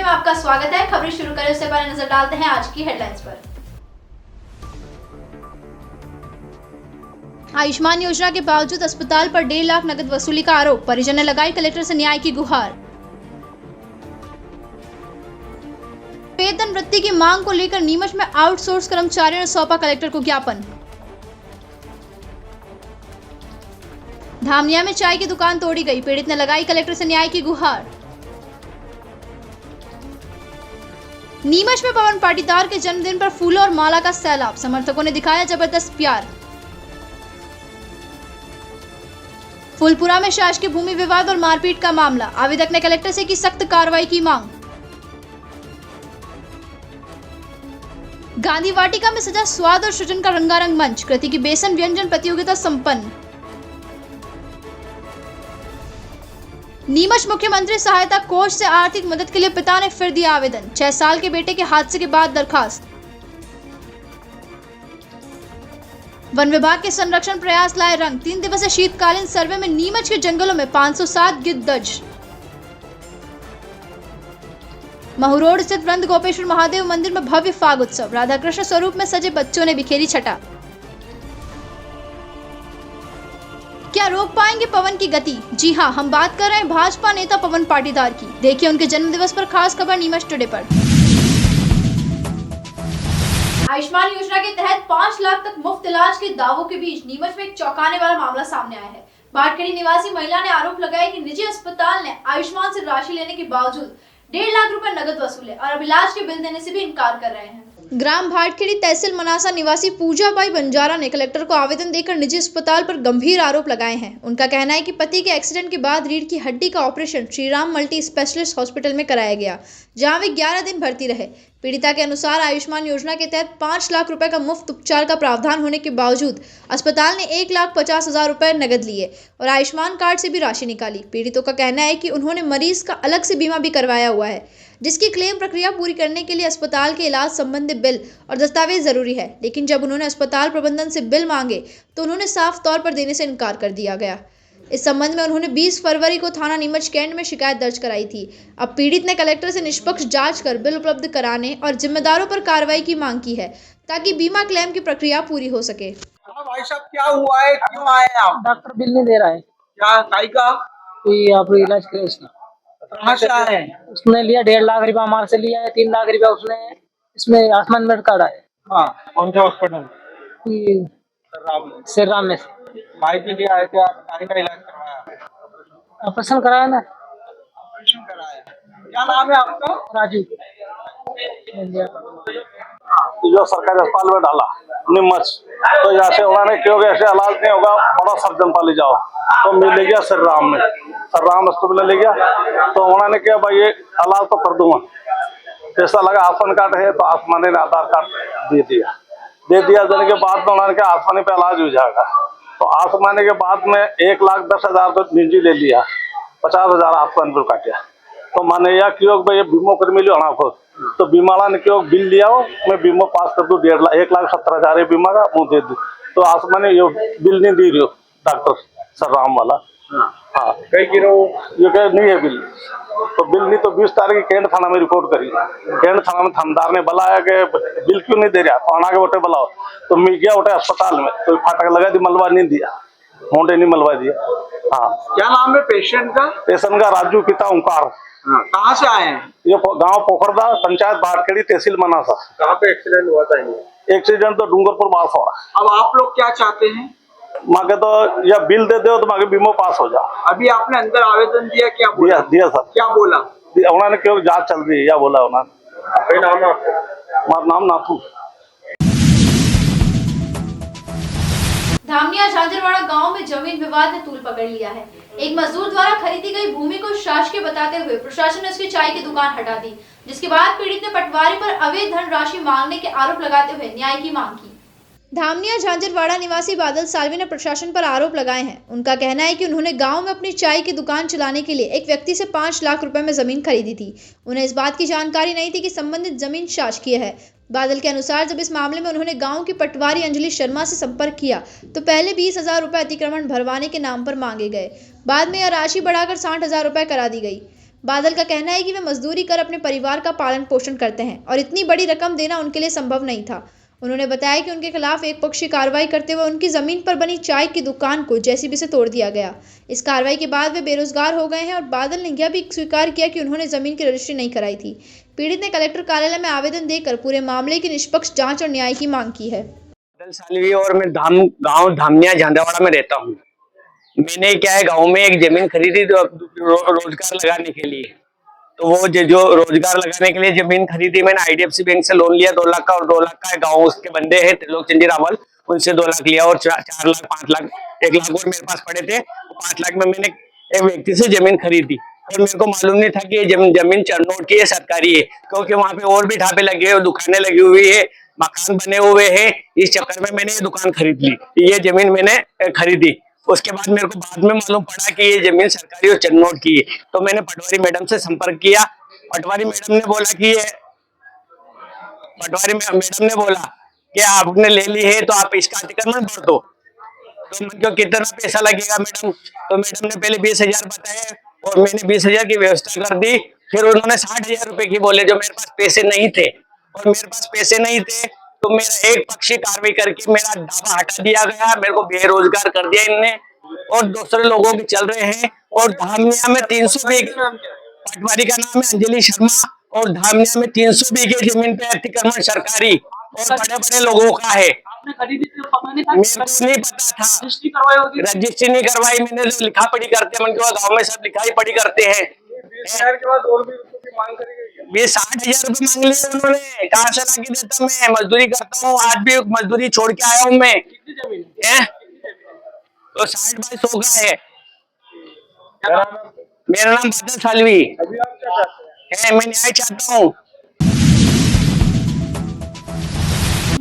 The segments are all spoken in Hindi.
में आपका स्वागत है। खबरें शुरू करें उससे पहले नजर डालते हैं आज की हेडलाइंस पर। आयुष्मान योजना के बावजूद अस्पताल पर 1.5 लाख नकद वसूली का आरोप, परिजन ने लगाई कलेक्टर से न्याय की गुहार। वेतन वृद्धि की मांग को लेकर नीमच में आउटसोर्स कर्मचारियों ने सौंपा कलेक्टर को ज्ञापन। धामिया में चाय की दुकान तोड़ी गई, पीड़ित ने लगाई कलेक्टर से न्याय की गुहार। नीमच में पवन पाटीदार के जन्मदिन पर फूलों और माला का सैलाब, समर्थकों ने दिखाया जबरदस्त प्यार। फूलपुरा में शासकीय भूमि विवाद और मारपीट का मामला, आवेदक ने कलेक्टर से की सख्त कार्रवाई की मांग। गांधी वाटिका में सजा स्वाद और सृजन का रंगारंग मंच, कृति की बेसन व्यंजन प्रतियोगिता संपन्न। नीमच मुख्यमंत्री सहायता कोष से आर्थिक मदद के लिए पिता ने फिर दिया आवेदन, 6 साल के बेटे के हादसे के बाद दरखास्त। वन विभाग के संरक्षण प्रयास लाए रंग, 3 दिवसीय शीतकालीन सर्वे में नीमच के जंगलों में 507 गिद्ध दर्ज। महू रोड स्थित वृंद गोपेश्वर महादेव मंदिर में भव्य फाग उत्सव, राधा कृष्ण स्वरूप में सजे बच्चों ने बिखेरी छटा। क्या रोक पाएंगे पवन की गति? जी हां, हम बात कर रहे हैं भाजपा नेता पवन पाटीदार की। देखिए उनके जन्मदिवस पर खास खबर नीमच टुडे पर। आयुष्मान योजना के तहत 5 लाख तक मुफ्त इलाज के दावों के बीच नीमच में एक चौंकाने वाला मामला सामने आया है। बाटखेड़ी निवासी महिला ने आरोप लगाया कि निजी अस्पताल ने आयुष्मान से राशि लेने के बावजूद 1.5 लाख रुपए नगद वसूले और अब इलाज के बिल देने से भी इनकार कर रहे हैं। ग्राम भाटखेड़ी तहसील मनासा निवासी पूजाबाई बंजारा ने कलेक्टर को आवेदन देकर निजी अस्पताल पर गंभीर आरोप लगाए हैं। उनका कहना है कि पति के एक्सीडेंट के बाद रीढ़ की हड्डी का operation Shriram multi specialist hospital में कराया गया, जहां वे 11 दिन भर्ती रहे। पीड़िता के अनुसार आयुष्मान योजना के तहत 5 लाख रुपए का मुफ्त उपचार का प्रावधान होने के बावजूद अस्पताल ने 1,50,000 रुपए नगद लिए और आयुष्मान कार्ड से भी राशि निकाली। पीड़ितों का कहना है कि उन्होंने मरीज का अलग से बीमा भी करवाया हुआ है, जिसकी क्लेम प्रक्रिया पूरी करने के लिए अस्पताल के इलाज संबंधी बिल और दस्तावेज जरूरी है, लेकिन जब उन्होंने अस्पताल प्रबंधन से बिल मांगे तो उन्होंने साफ तौर पर देने से इनकार कर दिया गया। इस संबंध में उन्होंने 20 फरवरी को थाना नीमच कैंट में शिकायत दर्ज कराई थी। अब पीड़ित ने कलेक्टर से निष्पक्ष जांच कर बिल उपलब्ध कराने और जिम्मेदारों पर कार्रवाई की मांग की है, ताकि बीमा क्लेम की प्रक्रिया पूरी हो सके। भाई साहब, क्या हुआ है, क्यों आए आप? डॉक्टर बिल नहीं दे रहा है। क्या काई का? कोई आप इलाज करे इसका। कहाँ से आए हैं? उसने लिया 1.5 लाख रुपया हमारे से लिया है, 3 लाख रुपया उसने इसमें आयुष्मान मेड कार्ड है। हाँ, कौन सा हॉस्पिटल? श्री राम में भाई के लिए आए थे आप, काई का इलाज करवाया? ऑपरेशन कराया ना। ऑपरेशन कराया। क्या नाम है आपका? राजू। जो सरकारी अस्पताल में डाला नीमच, तो यहाँ से उन्होंने क्योंकि ऐसे इलाज नहीं होगा, बड़ा सब जनता ले जाओ, तो मैं ले गया श्री राम में, श्री राम हॉस्पिटल ले गया। तो उन्होंने कहा भाई ये इलाज तो कर दूंगा, पैसा लगा, आयुष्मान कार्ड है, तो आसमानी ने आधार कार्ड दे दिया देने के बाद में उन्होंने कहा आसमानी पे इलाज हो जाएगा। तो आसमानी के बाद में 1,10,000 तो निजी ले लिया, 50,000 आसमान पर काटा। तो मैंने यह क्यों भाई बीमो कर मिली होना को, तो बीमा वाला ने क्यों बिल लिया हो, मैं बीमा पास कर दूं 1,70,000 बीमा का मुँह दे दूं। तो आसमानी ये बिल नहीं दे रही हो डॉक्टर सर राम वाला। हाँ, कई गिरो ये कह नहीं है बिल, तो बिल नहीं, तो 20 तारीख कैंट थाना में रिपोर्ट करी। कैंट थाना में थानेदार ने बुलाया कि बिल क्यों नहीं दे रहा, तो आना के बोटे बुलाओ। तो मैं गया उठे अस्पताल में, तो फाटक लगा दी, मलबा नहीं दिया, मोटे नहीं मलबा दिया। हाँ, क्या नाम है पेशेंट का? पेशेंट का राजू पिता ओंकार। कहाँ से आए हैं? ये गांव पोखरदा, पंचायत भाटखेड़ी, तहसील मनासा। कहाँ पे एक्सीडेंट हुआ था? एक्सीडेंट तो डूंगरपुर पास हो रहा। अब आप लोग क्या चाहते हैं? मांगे तो या बिल दे दो तो मांगे बीमो पास हो जा। अभी आपने अंदर आवेदन दिया, क्या बोला? दिया सर। क्या बोला उन्होंने क्यों जांच चल रही है, या बोला उन्होंने। नाम है आपका? हमारा नाम नाथू। धामिया झांझरवाड़ा गांव में जमीन विवाद ने तूल पकड़ लिया है। एक मजदूर द्वारा खरीदी गई भूमि को शासकीय बताते हुए प्रशासन ने उसकी चाय की दुकान हटा दी, जिसके बाद पीड़ित ने पटवारी पर अवैध धनराशि मांगने के आरोप लगाते हुए न्याय की मांग की। धामिया झांझरवाड़ा निवासी बादल सालवी ने प्रशासन पर आरोप लगाए हैं। उनका कहना है कि उन्होंने गांव में अपनी चाय की दुकान चलाने के लिए एक व्यक्ति से 5 लाख रुपए में जमीन खरीदी थी। उन्हें इस बात की जानकारी नहीं थी कि संबंधित जमीन शासकीय है। बादल के अनुसार जब इस मामले में उन्होंने गांव की पटवारी अंजलि शर्मा से संपर्क किया तो पहले 20,000 रुपए अतिक्रमण भरवाने के नाम पर मांगे गए। बाद में यह राशि बढ़ाकर 60,000 रुपए करा दी गई। बादल का कहना है कि वे मजदूरी कर अपने परिवार का पालन पोषण करते हैं और इतनी बड़ी रकम देना उनके लिए संभव नहीं था। उन्होंने बताया कि उनके खिलाफ एक पक्षी कार्रवाई करते हुए उनकी जमीन पर बनी चाय की दुकान को जेसीबी से तोड़ दिया गया। इस कार्रवाई के बाद वे बेरोजगार हो गए हैं और बादल ने यह भी स्वीकार किया कि उन्होंने जमीन की रजिस्ट्री नहीं कराई थी। पीड़ित ने कलेक्टर कार्यालय में आवेदन देकर पूरे मामले की निष्पक्ष जांच और न्याय की मांग की है। बादल सालवी और मैं गांव धामिया झांदावाड़ा में रहता हूँ। मैंने क्या है, गांव में एक जमीन खरीदी तो रोजगार लगाने के लिए, तो वो जो रोजगार लगाने के लिए जमीन खरीदी मैंने IDFC बैंक से लोन लिया 2 लाख का, और 2 लाख का गांव उसके बंदे हैं त्रिलोक चंदी रावल, उनसे 2 लाख लिया और 4 लाख 5 लाख 1 लाख और मेरे पास पड़े थे। 5 लाख में मैंने एक व्यक्ति से जमीन खरीदी और मेरे को मालूम नहीं था कि ये जमीन चरनोट की है, सरकारी है, क्योंकि वहाँ पे और भी ढाबे लगे हुए, दुकानें लगी हुई है, मकान बने हुए हैं। इस चक्कर में मैंने ये दुकान खरीद ली, ये जमीन मैंने खरीदी। उसके बाद मेरे को बाद में मालूम पड़ा कि ये जमीन सरकारी और चरनोट की है, तो मैंने पटवारी मैडम से संपर्क किया। पटवारी मैडम ने बोला कि आपने ले ली है तो आप इसका अतिक्रमण भर दो। तो मैं कितना पैसा लगेगा मैडम? तो मैडम ने पहले 20,000 बताए और मैंने 20,000 की व्यवस्था कर दी। फिर उन्होंने 60,000 रुपए की बोले, जो मेरे पास पैसे नहीं थे, और मेरे पास पैसे नहीं थे तो मेरा एक पक्षी कार्रवाई करके मेरा ढाबा हटा दिया गया, मेरे को बेरोजगार कर दिया इनने, और दूसरे लोगों के चल रहे हैं। और धामिया में 300 बीघे, पटवारी का नाम है अंजलि शर्मा, और धामिया में 300 बीघे जमीन पे अतिक्रमण सरकारी और बड़े बड़े लोगों का है। आपने खरीदी थी, पता नहीं था? मेरे को नहीं पता था, रजिस्ट्री करवाई होगी? रजिस्ट्री नहीं करवाई मैंने, लिखा पढ़ी करते हैं, गाँव में सब लिखाई पढ़ी करते हैं। 20,000 के बाद और भी मांग करेंगे? 60,000 रुपए मांग लिए उन्होंने, कहाँ से ला के देता? मैं मजदूरी करता हूँ, आज भी मजदूरी छोड़ के आया हूँ मैं। कितनी जमीन है तो 60 बाई 100 का है। मेरा नाम बादल सालवी अभी आप क्या चाहते हैं? है, मैं न्याय चाहता हूँ।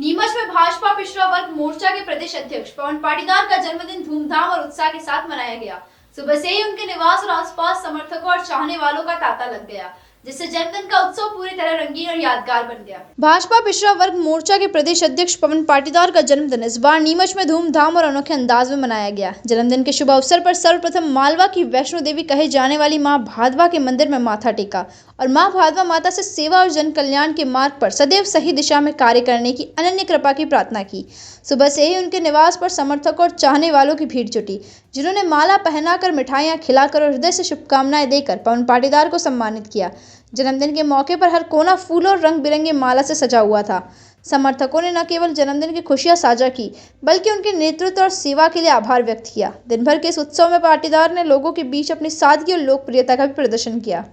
नीमच में भाजपा पिछड़ा वर्ग मोर्चा के प्रदेश अध्यक्ष पवन पाटीदार का जन्मदिन धूमधाम और उत्साह के साथ मनाया गया। सुबह से ही उनके निवास और आसपास समर्थकों और चाहने वालों का तांता लग गया, जिससे जन्मदिन का उत्सव पूरी तरह रंगीन और यादगार बन गया। भाजपा पिछड़ा वर्ग मोर्चा के प्रदेश अध्यक्ष पवन पाटीदार का जन्मदिन इस बार नीमच में धूमधाम और अनोखे अंदाज में मनाया गया। जन्मदिन के शुभ अवसर पर सर्वप्रथम मालवा की वैष्णो देवी कहे जाने वाली मां भादवा के मंदिर में माथा टेका और मां भादवा माता से सेवा और जन कल्याण के मार्ग पर सदैव सही दिशा में कार्य करने की अनन्य कृपा की प्रार्थना की। सुबह से ही उनके निवास पर समर्थकों और चाहने वालों की भीड़ जुटी, जिन्होंने माला पहनाकर, मिठाइयां खिलाकर और हृदय से शुभकामनाएं देकर पवन पाटीदार को सम्मानित किया। जन्मदिन के मौके पर हर कोना फूलों और रंग बिरंगे माला से सजा हुआ था। समर्थकों ने न केवल जन्मदिन की खुशियां साझा की, बल्कि उनके नेतृत्व और सेवा के लिए आभार व्यक्त किया। दिन भर के इस उत्सव में पाटीदार ने लोगों के बीच अपनी सादगी और लोकप्रियता का भी प्रदर्शन किया।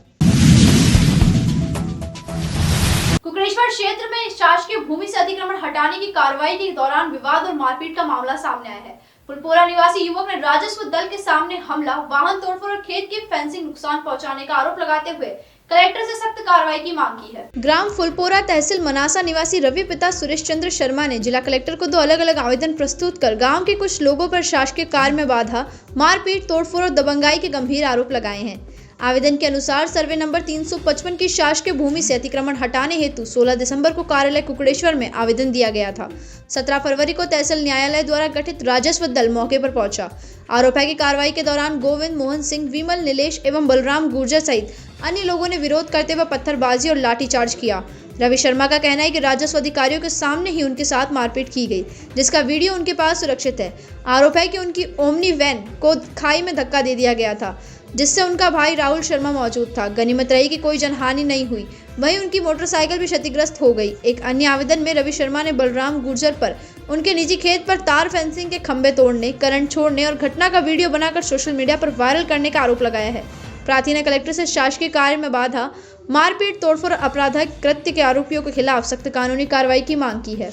कुकरेश्वर क्षेत्र में शासकीय भूमि से अतिक्रमण हटाने की कार्रवाई के दौरान विवाद और मारपीट का मामला सामने आया है। फुलपोरा निवासी युवक ने राजस्व दल के सामने हमला, वाहन तोड़फोड़ और खेत की फेंसिंग नुकसान पहुंचाने का आरोप लगाते हुए कलेक्टर से सख्त कार्रवाई की मांग की है। ग्राम फुलपोरा तहसील मनासा निवासी रवि पिता सुरेश चंद्र शर्मा ने जिला कलेक्टर को 2 अलग-अलग आवेदन प्रस्तुत कर गांव के कुछ लोगों पर शासकीय कार्य में बाधा, मारपीट, तोड़फोड़ और दबंगाई के गंभीर आरोप लगाए हैं। आवेदन के अनुसार सर्वे नंबर 355 की शासकीय भूमि से अतिक्रमण हटाने हेतु 16 दिसंबर को कार्यालय कुकड़ेश्वर में आवेदन दिया गया था। 17 फरवरी को तहसील न्यायालय द्वारा गठित राजस्व दल मौके पर पहुंचा। आरोप है कि कार्रवाई के दौरान गोविंद, मोहन सिंह, विमल, नीलेश एवं बलराम गुर्जर सहित अन्य लोगों ने विरोध करते हुए पत्थरबाजी और लाठीचार्ज किया। रवि शर्मा का कहना है कि राजस्व अधिकारियों के सामने ही उनके साथ मारपीट की गई, जिसका वीडियो उनके पास सुरक्षित है। आरोप है कि उनकी ओमनी वैन को खाई में धक्का दे दिया गया था, जिससे उनका भाई राहुल शर्मा मौजूद था। गनीमत रही कि कोई जनहानि नहीं हुई, वहीं उनकी मोटरसाइकिल भी क्षतिग्रस्त हो गई। एक अन्य आवेदन में रवि शर्मा ने बलराम गुर्जर पर उनके निजी खेत पर तार फेंसिंग के खंभे तोड़ने, करंट छोड़ने और घटना का वीडियो बनाकर सोशल मीडिया पर वायरल करने का आरोप लगाया है। प्रार्थी ने कलेक्टर से शासकीय कार्य में बाधा, मारपीट, तोड़फोड़, आपराधिक कृत्य के आरोपियों के खिलाफ सख्त कानूनी कार्रवाई की मांग की है।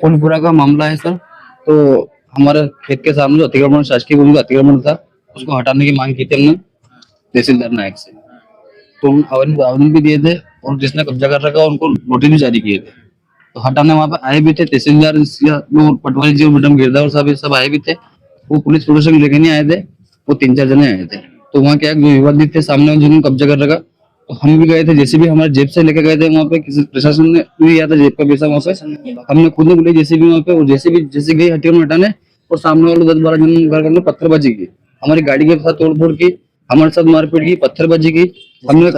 फुलपुरा का मामला है सर, तो हमारे खेत के सामने जो अतिक्रमण, शासकीय भूमि का अतिक्रमण था, उसको हटाने की मांग की थी हमने तहसीलदार नायक से। तो आवेदन भी दिए थे और जिसने कब्जा कर रखा उनको नोटिस भी जारी किए थे। तो हटाने वहाँ पे आए भी थे तहसीलदार, पटवारी जी, मैडम गिरदावर साहब, सब आए भी थे। वो पुलिस प्रोटेक्शन लेके नहीं आए थे, वो 3-4 जने आए थे। तो वहाँ क्या जो विवादित थे सामने जिन्होंने कब्जा कर रखा, तो हम भी गए थे, जैसे भी हमारे जेब से लेके गए थे वहाँ पे, किसी प्रशासन ने भी दिया था जेब का पैसा वहाँ पे, हमने खुद ने बोले जैसे भी वहाँ पे, और जैसे गई हटियों में हटाने, और सामने वाले 10-12 जन घर करने पत्थरबाजी की, हमारी गाड़ी के साथ तोड़फोड़ की, हमारे साथ मारपीट की, पत्थरबाजी की। हमने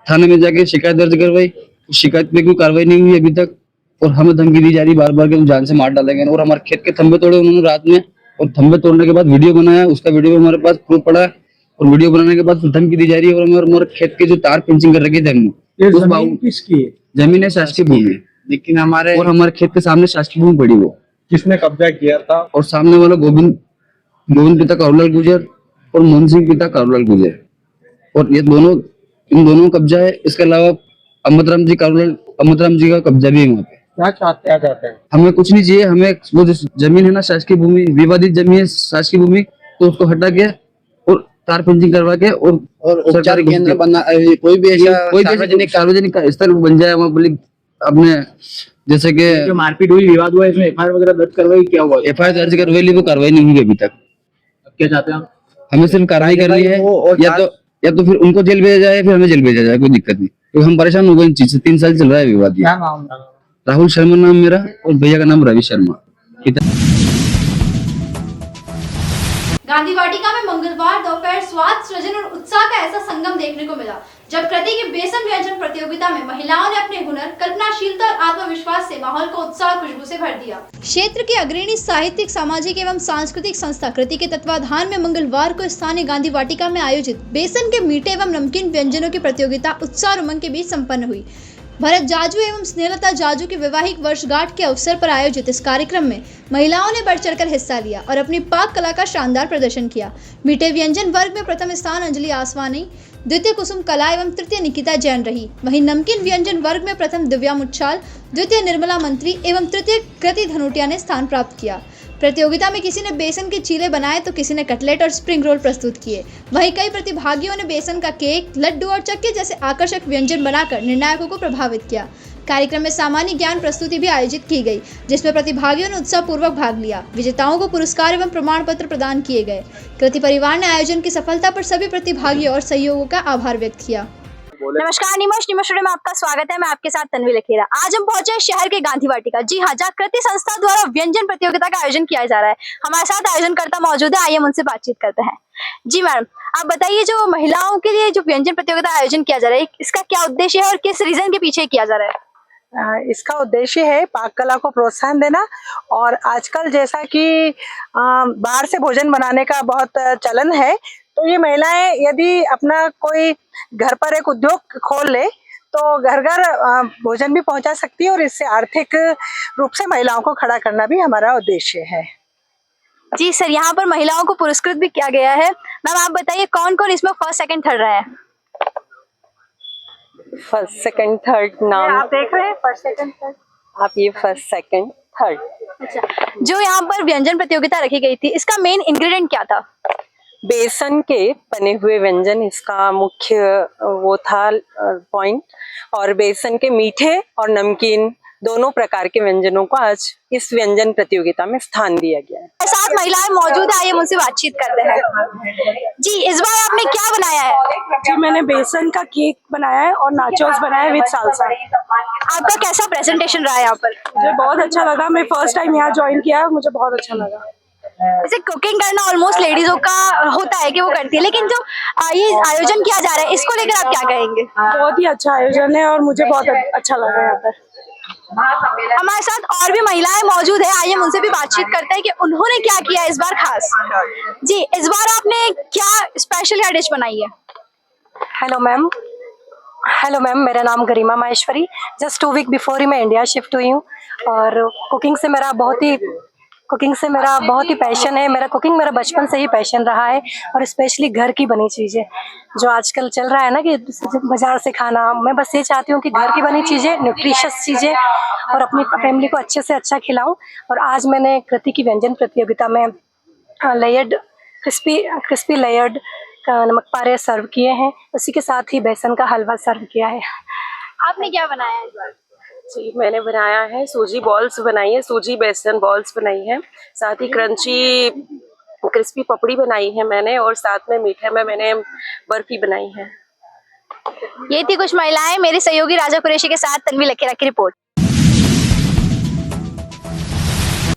थाने में जाके शिकायत दर्ज करवाई, उस शिकायत पे कोई कार्रवाई नहीं हुई अभी तक, और हमें धमकी दी जा रही बार बार कि हम जान से मार डालेंगे। और हमारे खेत के खंभे तोड़े उन्होंने रात में, और खंभे तोड़ने के बाद वीडियो बनाया, उसका वीडियो हमारे पास प्रूफ पड़ा है, और वीडियो बनाने के बाद धमकी दी जा रही है। और हमारे खेत के जो तार फेंसिंग कर रखी थे हमने, उस बाबू किसकी है? जमीन है शासकीय भूमि, लेकिन हमारे और हमारे खेत के सामने शासकीय भूमि पड़ी वो, किसने कब्जा किया था? और सामने वाला गोविंद पिता कारूलाल गुजर और मोहन सिंह पिता कारूलाल गुजर, और ये दोनों, इन दोनों कब्जा है। इसके अलावा अमृतराम जी का कब्जा भी है वहाँ पे। क्या चाहते हैं? हमें कुछ नहीं चाहिए, हमें वो जो जमीन है ना शासकीय भूमि, विवादित जमीन है शासकीय भूमि, तो उसको हटा के और तार फेंसिंग करवा के और उपचार केंद्र बना, कोई भी सार्वजनिक स्थल बन जाए वहाँ पब्लिक अपने, जैसे कि जो मारपीट हुई, विवाद हुआ, इसमें एफआईआर वगैरह दर्ज करवाई, क्या हुआ? एफआईआर दर्ज करवाई ली, वो कार्रवाई नहीं हुई अभी तक। क्या चाहते हैं? हमें सिर्फ कार्रवाई करनी है, या तो फिर उनको जेल भेजा जाए, फिर हमें जेल भेजा जाए, कोई दिक्कत नहीं, क्योंकि हम परेशान हो गए इन चीज से। 3 साल चल रहा है विवाद। क्या नाम? राहुल शर्मा नाम मेरा, और भैया का नाम रवि शर्मा। गांधी वाटिका में मंगलवार दोपहर स्वाद सृजन और उत्साह का ऐसा संगम देखने को मिला, जब कृति की बेसन व्यंजन प्रतियोगिता में महिलाओं ने अपने हुनर, कल्पनाशीलता और आत्मविश्वास से माहौल को उत्साह और खुशबू से भर दिया। क्षेत्र की अग्रणी साहित्यिक, सामाजिक एवं सांस्कृतिक संस्था कृति के तत्वाधान में मंगलवार को स्थानीय गांधी वाटिका में आयोजित बेसन के मीठे एवं नमकीन व्यंजनों की प्रतियोगिता उत्साह और उमंग के बीच संपन्न हुई। भरत जाजू एवं स्नेहलता जाजू की वैवाहिक वर्षगांठ के अवसर पर आयोजित इस कार्यक्रम में महिलाओं ने बढ़ चढ़कर हिस्सा लिया और अपनी पाक कला का शानदार प्रदर्शन किया। मीठे व्यंजन वर्ग में प्रथम स्थान अंजलि आसवानी, द्वितीय कुसुम कला एवं तृतीय निकिता जैन रही। वहीं नमकीन व्यंजन वर्ग में प्रथम दिव्या मुच्छाल, द्वितीय निर्मला मंत्री एवं तृतीय कृति धनोटिया ने स्थान प्राप्त किया। प्रतियोगिता में किसी ने बेसन के चीले बनाए तो किसी ने कटलेट और स्प्रिंग रोल प्रस्तुत किए। वहीं कई प्रतिभागियों ने बेसन का केक, लड्डू और चक्के जैसे आकर्षक व्यंजन बनाकर निर्णायकों को प्रभावित किया। कार्यक्रम में सामान्य ज्ञान प्रस्तुति भी आयोजित की गई, जिसमें प्रतिभागियों ने उत्साहपूर्वक भाग लिया। विजेताओं को पुरस्कार एवं प्रमाण पत्र प्रदान किए गए। कृति परिवार ने आयोजन की सफलता पर सभी प्रतिभागियों और सहयोगों का आभार व्यक्त किया। नमस्कार, निमोश स्टूडियो में आपका स्वागत है। मैं आपके साथ तन्वी लखेरा। आज हम पहुंचे शहर के गांधी वाटिका, जी हाँ, जहाँ कृति संस्था द्वारा व्यंजन प्रतियोगिता का आयोजन किया जा रहा है। हमारे साथ आयोजनकर्ता मौजूद है, आइए हम उनसे बातचीत करते हैं। जी मैडम, आप बताइए, जो महिलाओं के लिए जो व्यंजन प्रतियोगिता का आयोजन किया जा रहा है, इसका क्या उद्देश्य है और किस रीजन के पीछे किया जा रहा है? इसका उद्देश्य है पाक कला को प्रोत्साहन देना, और आजकल जैसा कि बाहर से भोजन बनाने का बहुत चलन है, तो ये महिलाएं यदि अपना कोई घर पर एक उद्योग खोल ले तो घर घर भोजन भी पहुंचा सकती है, और इससे आर्थिक रूप से महिलाओं को खड़ा करना भी हमारा उद्देश्य है। जी सर, यहाँ पर महिलाओं को पुरस्कृत भी किया गया है। मैम आप बताइए, कौन कौन इसमें फर्स्ट सेकंड थर्ड रहा है? फर्स्ट सेकंड थर्ड नाम आप देख रहे हैं, फर्स्ट सेकंड थर्ड। आप ये फर्स्ट सेकंड थर्ड। अच्छा, जो यहाँ पर व्यंजन प्रतियोगिता रखी गई थी, इसका मेन इंग्रेडिएंट क्या था? बेसन के बने हुए व्यंजन इसका मुख्य वो था पॉइंट, और बेसन के मीठे और नमकीन दोनों प्रकार के व्यंजनों को आज इस व्यंजन प्रतियोगिता में स्थान दिया गया है। साथ महिलाएं मौजूद है, आइए मुझसे बातचीत करते हैं। जी, इस बार आपने क्या बनाया है? जी, मैंने बेसन का केक बनाया है और नाचोस बनाया है विद सालसा। आपका कैसा प्रेजेंटेशन रहा है यहाँ पर? मुझे बहुत अच्छा लगा, मैं फर्स्ट टाइम यहाँ ज्वाइन किया, मुझे बहुत अच्छा लगा। जैसे कुकिंग करना ऑलमोस्ट लेडीजों का होता है कि वो करती है, लेकिन जो ये आयोजन किया जा रहा है, इसको लेकर आप क्या कहेंगे? बहुत ही अच्छा आयोजन है और मुझे बहुत अच्छा लगा यहाँ पर। हमारे साथ और भी महिलाएं मौजूद है, आइए उनसे भी बातचीत करते हैं कि उन्होंने क्या किया इस बार खास। जी, इस बार आपने क्या स्पेशल या डिश बनाई है? हेलो मैम, मेरा नाम Garima Maheshwari. Just 2 week before ही मैं इंडिया शिफ्ट हुई हूँ, और कुकिंग से मेरा बहुत ही पैशन है। मेरा कुकिंग मेरा बचपन से ही पैशन रहा है, और स्पेशली घर की बनी चीज़ें जो आजकल चल रहा है ना कि बाजार से खाना, मैं बस ये चाहती हूँ कि घर की बनी चीज़ें, न्यूट्रिशियस चीज़ें, और अपनी फैमिली को अच्छे से अच्छा खिलाऊं। और आज मैंने कृति की व्यंजन प्रतियोगिता में लेयर्ड क्रिस्पी लेयर्ड नमक पारे सर्व किए हैं, उसी के साथ ही बेसन का हलवा सर्व किया है। आपने क्या बनाया इस बार? जी, मैंने बनाया है सूजी बॉल्स बनाई है, सूजी बेसन बॉल्स बनाई है, साथ ही क्रंची क्रिस्पी पपड़ी बनाई है मैंने, और साथ में मीठे में मैंने बर्फी बनाई है। ये थी कुछ महिलाएं, मेरे सहयोगी राजा कुरैशी के साथ तन्वी लखेरा की रिपोर्ट।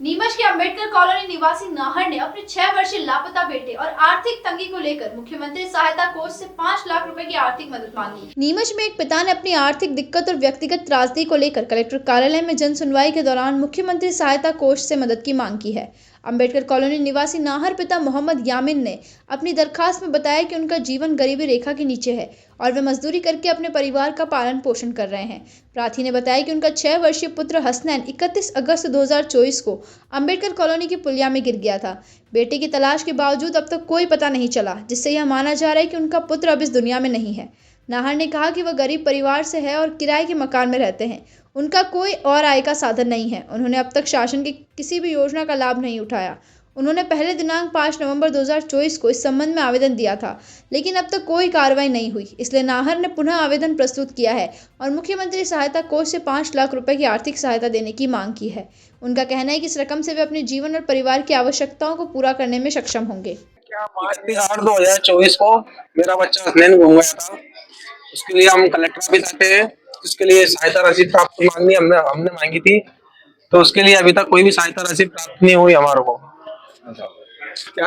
नीमच के अंबेडकर कॉलोनी निवासी नाहर ने अपने 6 वर्षीय लापता बेटे और आर्थिक तंगी को लेकर मुख्यमंत्री सहायता कोष से 5 लाख रुपए की आर्थिक मदद मांगी। नीमच में एक पिता ने अपनी आर्थिक दिक्कत और व्यक्तिगत त्रासदी को लेकर कलेक्टर कार्यालय में जन सुनवाई के दौरान मुख्यमंत्री सहायता कोष से मदद की मांग की है। अंबेडकर कॉलोनी निवासी नाहर पिता मोहम्मद यामिन ने अपनी दरखास्त में बताया कि उनका जीवन गरीबी रेखा के नीचे है और वे मजदूरी करके अपने परिवार का पालन पोषण कर रहे हैं। प्रार्थी ने बताया कि उनका 6 वर्षीय पुत्र हसनैन 31 अगस्त 2024 को अंबेडकर कॉलोनी की पुलिया में गिर गया था। बेटे की तलाश के बावजूद अब तक कोई पता नहीं चला, जिससे यह माना जा रहा है कि उनका पुत्र अब इस दुनिया में नहीं है। नाहर ने कहा कि वह गरीब परिवार से है और किराए के मकान में रहते हैं। उनका कोई और आय का साधन नहीं है। उन्होंने अब तक शासन की किसी भी योजना का लाभ नहीं उठाया। उन्होंने पहले दिनांक 5 नवंबर 2024 को इस संबंध में आवेदन दिया था, लेकिन अब तक कोई कार्रवाई नहीं हुई। इसलिए नाहर ने पुनः आवेदन प्रस्तुत किया है और मुख्यमंत्री सहायता कोष से 5 लाख रुपए की आर्थिक सहायता देने की मांग की है। उनका कहना है कि इस रकम से वे अपने जीवन और परिवार की आवश्यकताओं को पूरा करने में सक्षम होंगे। 31/8/2024 को मेरा बच्चा हसनैन गुम गया था। उसके लिए हम कलेक्टर ऑफिस आते हैं, उसके लिए सहायता राशि प्राप्त मांगनी हमने मांगी थी, तो उसके लिए अभी तक कोई भी सहायता राशि प्राप्त नहीं हुई हमारे को।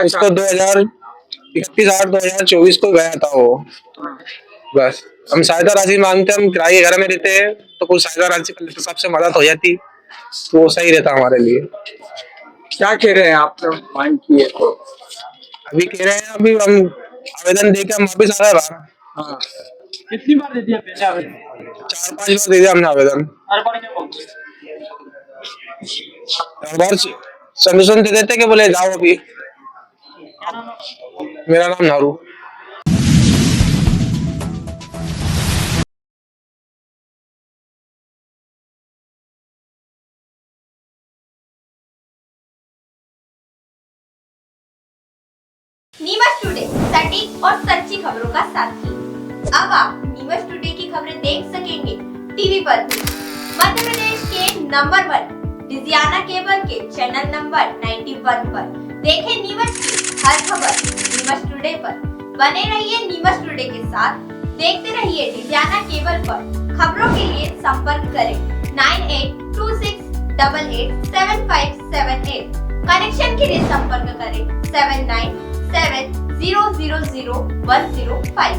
उसको 31/8/2024 को गया था वो। बस हम सहायता राशि मांगते, हम किराए घर में रहते हैं, तो कुछ सहायता राशि कलेक्टर साहब से मदद हो जाती तो वो सही रहता हमारे लिए। क्या कह रहे हैं आप मांग की है? तो अभी कह रहे हैं, अभी हम आवेदन देके हम वापिस आ रहे हैं। हाँ, कितनी बार दे दिया पहले आवेदन? 4-5 बार दे दिया हमने आवेदन। हर बार क्या बोलते हैं? हर बार सॉल्यूशन दे देते कि बोले जाओ अभी। मेरा नाम नारू। नीमच टुडे सटीक और सच्ची खबरों का साथी। अब आप नीमच टुडे की खबरें देख सकेंगे टीवी पर भी। मध्य प्रदेश के नंबर 1 डिजियाना केबल के चैनल नंबर 91 पर देखें नीमच की हर खबर नीमच टुडे पर। बने रहिए नीमच टुडे के साथ, देखते रहिए डिजियाना केबल पर। खबरों के लिए संपर्क करें 9826887578। कनेक्शन के लिए संपर्क करें 7970000105।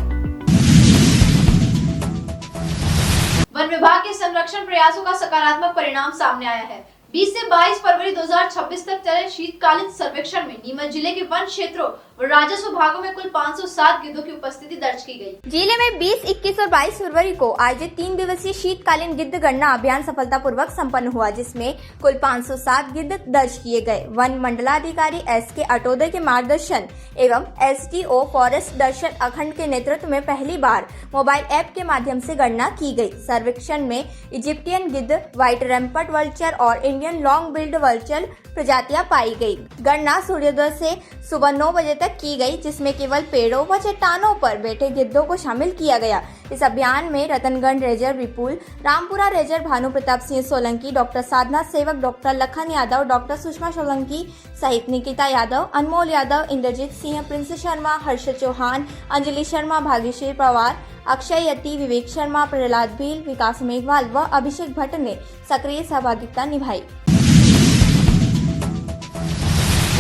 वन विभाग के संरक्षण प्रयासों का सकारात्मक परिणाम सामने आया है। 20 से 22 फरवरी 2026 तक चले शीतकालीन सर्वेक्षण में नीमच जिले के वन क्षेत्रों और राजस्व भागों में कुल 507 गिद्धों की उपस्थिति दर्ज की गई। जिले में 20, 21 और 22 फरवरी को आयोजित 3 दिवसीय शीतकालीन गिद्ध गणना अभियान सफलतापूर्वक संपन्न हुआ, जिसमें कुल 507 गिद्ध दर्ज किए गए। वन मंडलाधिकारी SK अटोदे के मार्गदर्शन एवं SDO फॉरेस्ट दर्शन अखंड के नेतृत्व में पहली बार मोबाइल ऐप के माध्यम से गणना की गई। सर्वेक्षण में इजिप्टियन गिद्ध, व्हाइट रैम्पर्ट वल्चर और इंडियन लॉन्ग बिल्ड वल्चर प्रजातियां पाई गई। गणना सूर्योदय से सुबह 9 बजे तक की गई, जिसमें केवल पेड़ों व चट्टानों पर बैठे गिद्धों को शामिल किया गया। इस अभियान में रतनगढ़ रेंजर विपुल, रामपुरा रेंजर भानु प्रताप सिंह सोलंकी, डॉक्टर साधना सेवक डॉक्टर लखन यादव, डॉक्टर सुषमा सोलंकी सहित निकिता यादव, अनमोल यादव, इंद्रजीत सिंह, प्रिंस शर्मा, हर्ष चौहान, अंजलि शर्मा, भाग्यश्री पवार, अक्षय यति, विवेक शर्मा, प्रहलाद भील, विकास मेघवाल व अभिषेक भट्ट ने सक्रिय सहभागिता निभाई।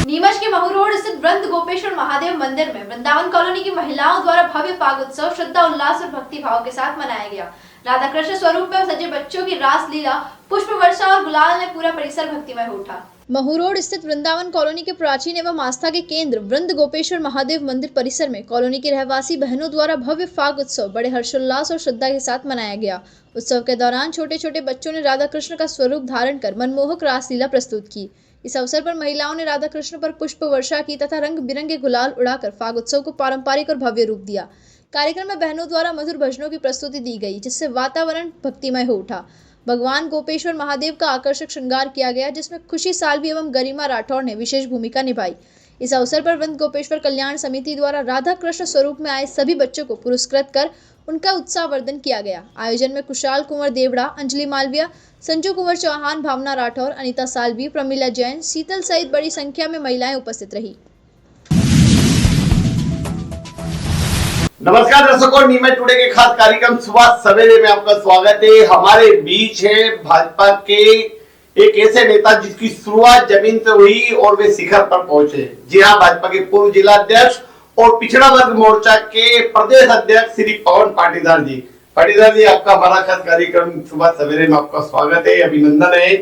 नीमच के महू रोड स्थित वृंद गोपेश्वर महादेव मंदिर में वृंदावन कॉलोनी की महिलाओं द्वारा भव्य फाग उत्सव श्रद्धा उल्लास और भक्ति भाव के साथ मनाया गया। राधा कृष्ण स्वरूप में सजे बच्चों की रास लीला, पुष्प वर्षा और गुलाल ने पूरा परिसर भक्तिमय हो उठा। महू रोड स्थित वृंदावन कॉलोनी के प्राचीन एवं आस्था के केंद्र वृंद गोपेश्वर महादेव मंदिर परिसर में कॉलोनी की रहवासी बहनों द्वारा भव्य फाग उत्सव बड़े हर्षोल्लास और श्रद्धा के साथ मनाया गया। उत्सव के दौरान छोटे छोटे बच्चों ने राधा कृष्ण का स्वरूप धारण कर मनमोहक रासलीला प्रस्तुत की। इस अवसर पर महिलाओं ने राधा कृष्ण पर पुष्प वर्षा की तथा रंग बिरंगे गुलाल उड़ाकर फाग उत्सव को पारंपरिक और भव्य रूप दिया। कार्यक्रम में बहनों द्वारा मधुर भजनों की प्रस्तुति दी गई, जिससे वातावरण भक्तिमय हो उठा। भगवान गोपेश्वर महादेव का आकर्षक श्रृंगार किया गया, जिसमें खुशी सालवी एवं गरिमा राठौर ने विशेष भूमिका निभाई। इस अवसर पर वृंद गोपेश्वर कल्याण समिति द्वारा राधा कृष्ण स्वरूप में आए सभी बच्चों को पुरस्कृत कर उनका उत्साहवर्धन किया गया। आयोजन में कुशाल कुंवर देवड़ा, अंजलि मालविया, संजू कुंवर चौहान, भावना राठौर, अनीता सालवी, प्रमिला जैन, शीतल सहित बड़ी संख्या में महिलाएं उपस्थित रही। नमस्कार दर्शकों, नीमच टुडे के खास कार्यक्रम सुबह सवेरे में आपका स्वागत है। हमारे बीच है भाजपा के एक ऐसे नेता जिसकी शुरुआत जमीन से हुई और वे शिखर पर पहुंचे। जी हाँ, भाजपा के पूर्व जिला अध्यक्ष और पिछड़ा वर्ग मोर्चा के प्रदेश अध्यक्ष श्री पवन पाटीदार जी। पाटीदार जी, आपका हमारा खास कार्यक्रम सुबह सवेरे में आपका स्वागत है, अभिनंदन है।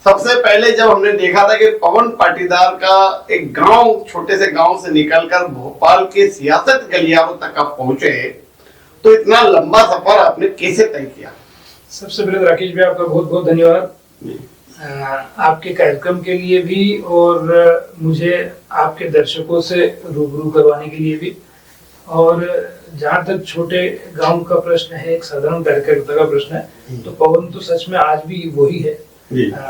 सबसे पहले जब हमने देखा था कि पवन पाटीदार का एक गांव, छोटे से गांव से निकलकर भोपाल के सियासत गलियारों तक आप पहुंचे, तो इतना लंबा सफर आपने कैसे तय किया? सबसे पहले राकेश भाई आपका बहुत बहुत धन्यवाद आपके कार्यक्रम के लिए भी और मुझे आपके दर्शकों से रूबरू करवाने के लिए भी। और जहाँ तक छोटे गांव का प्रश्न है, एक साधारण कार्यकर्ता का प्रश्न है, तो पवन तो सच में आज भी वही है।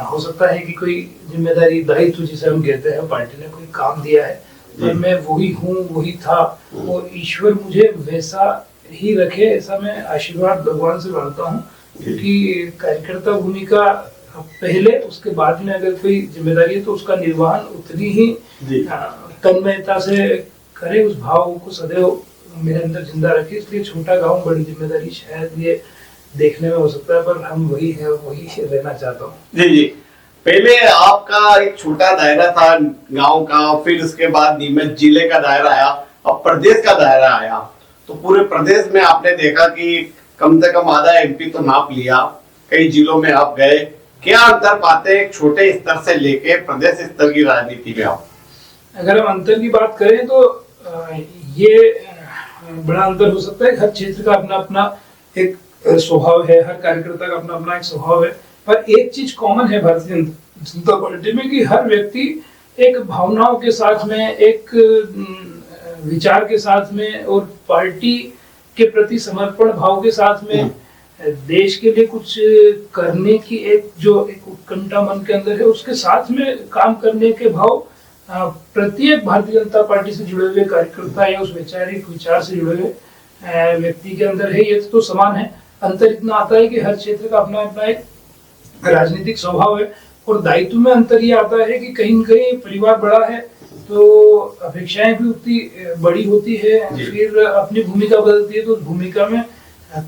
हो सकता है कि कोई जिम्मेदारी, दायित्व जिसे हम कहते हैं, पार्टी ने कोई काम दिया है, पर मैं वही हूँ, वही था, और ईश्वर मुझे वैसा ही रखे, ऐसा मैं आशीर्वाद भगवान से मांगता हूँ। क्योंकि कार्यकर्ता भूमिका पहले, उसके बाद में अगर कोई जिम्मेदारी है तो उसका निर्वहन उतनी ही तन्मयता से करे, उस भाव को सदैव मेरे अंदर जिंदा रखे। इसलिए छोटा गांव, बड़ी जिम्मेदारी, शायद ये देखने में हो सकता है, पर हम वही है, वही रहना चाहता हूँ। जी जी, पहले आपका एक छोटा दायरा था गांव का, फिर उसके बाद नीमच जिले का दायरा आया, अब प्रदेश का दायरा आया। तो पूरे प्रदेश में आपने देखा कि कम से कम आधा एमपी तो नाप लिया, कई जिलों में आप गए। क्या अंतर पाते हैं छोटे स्तर से लेके प्रदेश स्तर की राजनीति में आप? अगर हम अंतर की बात करें तो ये बड़ा अंतर हो सकता है। हर क्षेत्र का अपना अपना एक स्वभाव है, हर कार्यकर्ता का अपना अपना एक स्वभाव है, पर एक चीज कॉमन है भारतीय जनता पार्टी में कि हर व्यक्ति एक भावनाओं के साथ में, एक विचार के साथ में और पार्टी के प्रति समर्पण भाव के साथ में, देश के लिए कुछ करने की एक उत्कंठा मन के अंदर है, उसके साथ में काम करने के भाव प्रत्येक भारतीय जनता पार्टी से जुड़े हुए कार्यकर्ता या उस वैचारिक विचार से जुड़े हुए व्यक्ति के अंदर है। ये तो समान है। अंतर इतना आता है कि हर क्षेत्र का अपना अपना एक राजनीतिक स्वभाव है, और दायित्व में अंतर ये आता है कि कहीं न कहीं परिवार बड़ा है तो अपेक्षाएं भी उतनी बड़ी होती है, फिर अपनी भूमिका बदलती है, तो उस भूमिका में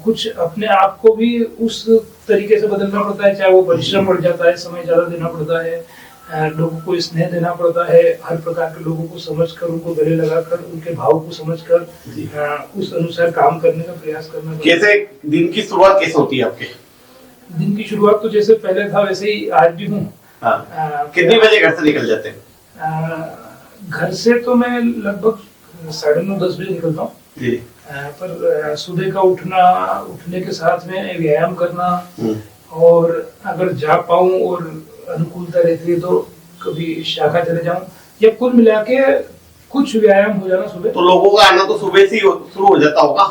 कुछ अपने आप को भी उस तरीके से बदलना पड़ता है, चाहे वो परिश्रम बढ़ जाता है, समय ज्यादा देना पड़ता है, लोगों को स्नेह देना पड़ता है, हर प्रकार के लोगों को समझकर, उनको गले लगाकर, उनके भाव को समझकर उस अनुसार काम करने का प्रयास करना। कैसे दिन की शुरुआत कैसे होती है आपके? दिन की शुरुआत तो जैसे पहले था वैसे ही आज भी हूँ। कितने बजे घर से निकल जाते हैं? घर से तो मैं लगभग 9:30-10 बजे निकलता हूँ, पर सुबह का उठने के साथ में व्यायाम करना, और अगर जा पाऊँ और अनुकूलता रहती है तो कभी शाखा चले जाऊं, या कुल मिला के कुछ व्यायाम हो जाना सुबह। तो लोगों का आना तो सुबह से शुरू हो जाता होगा?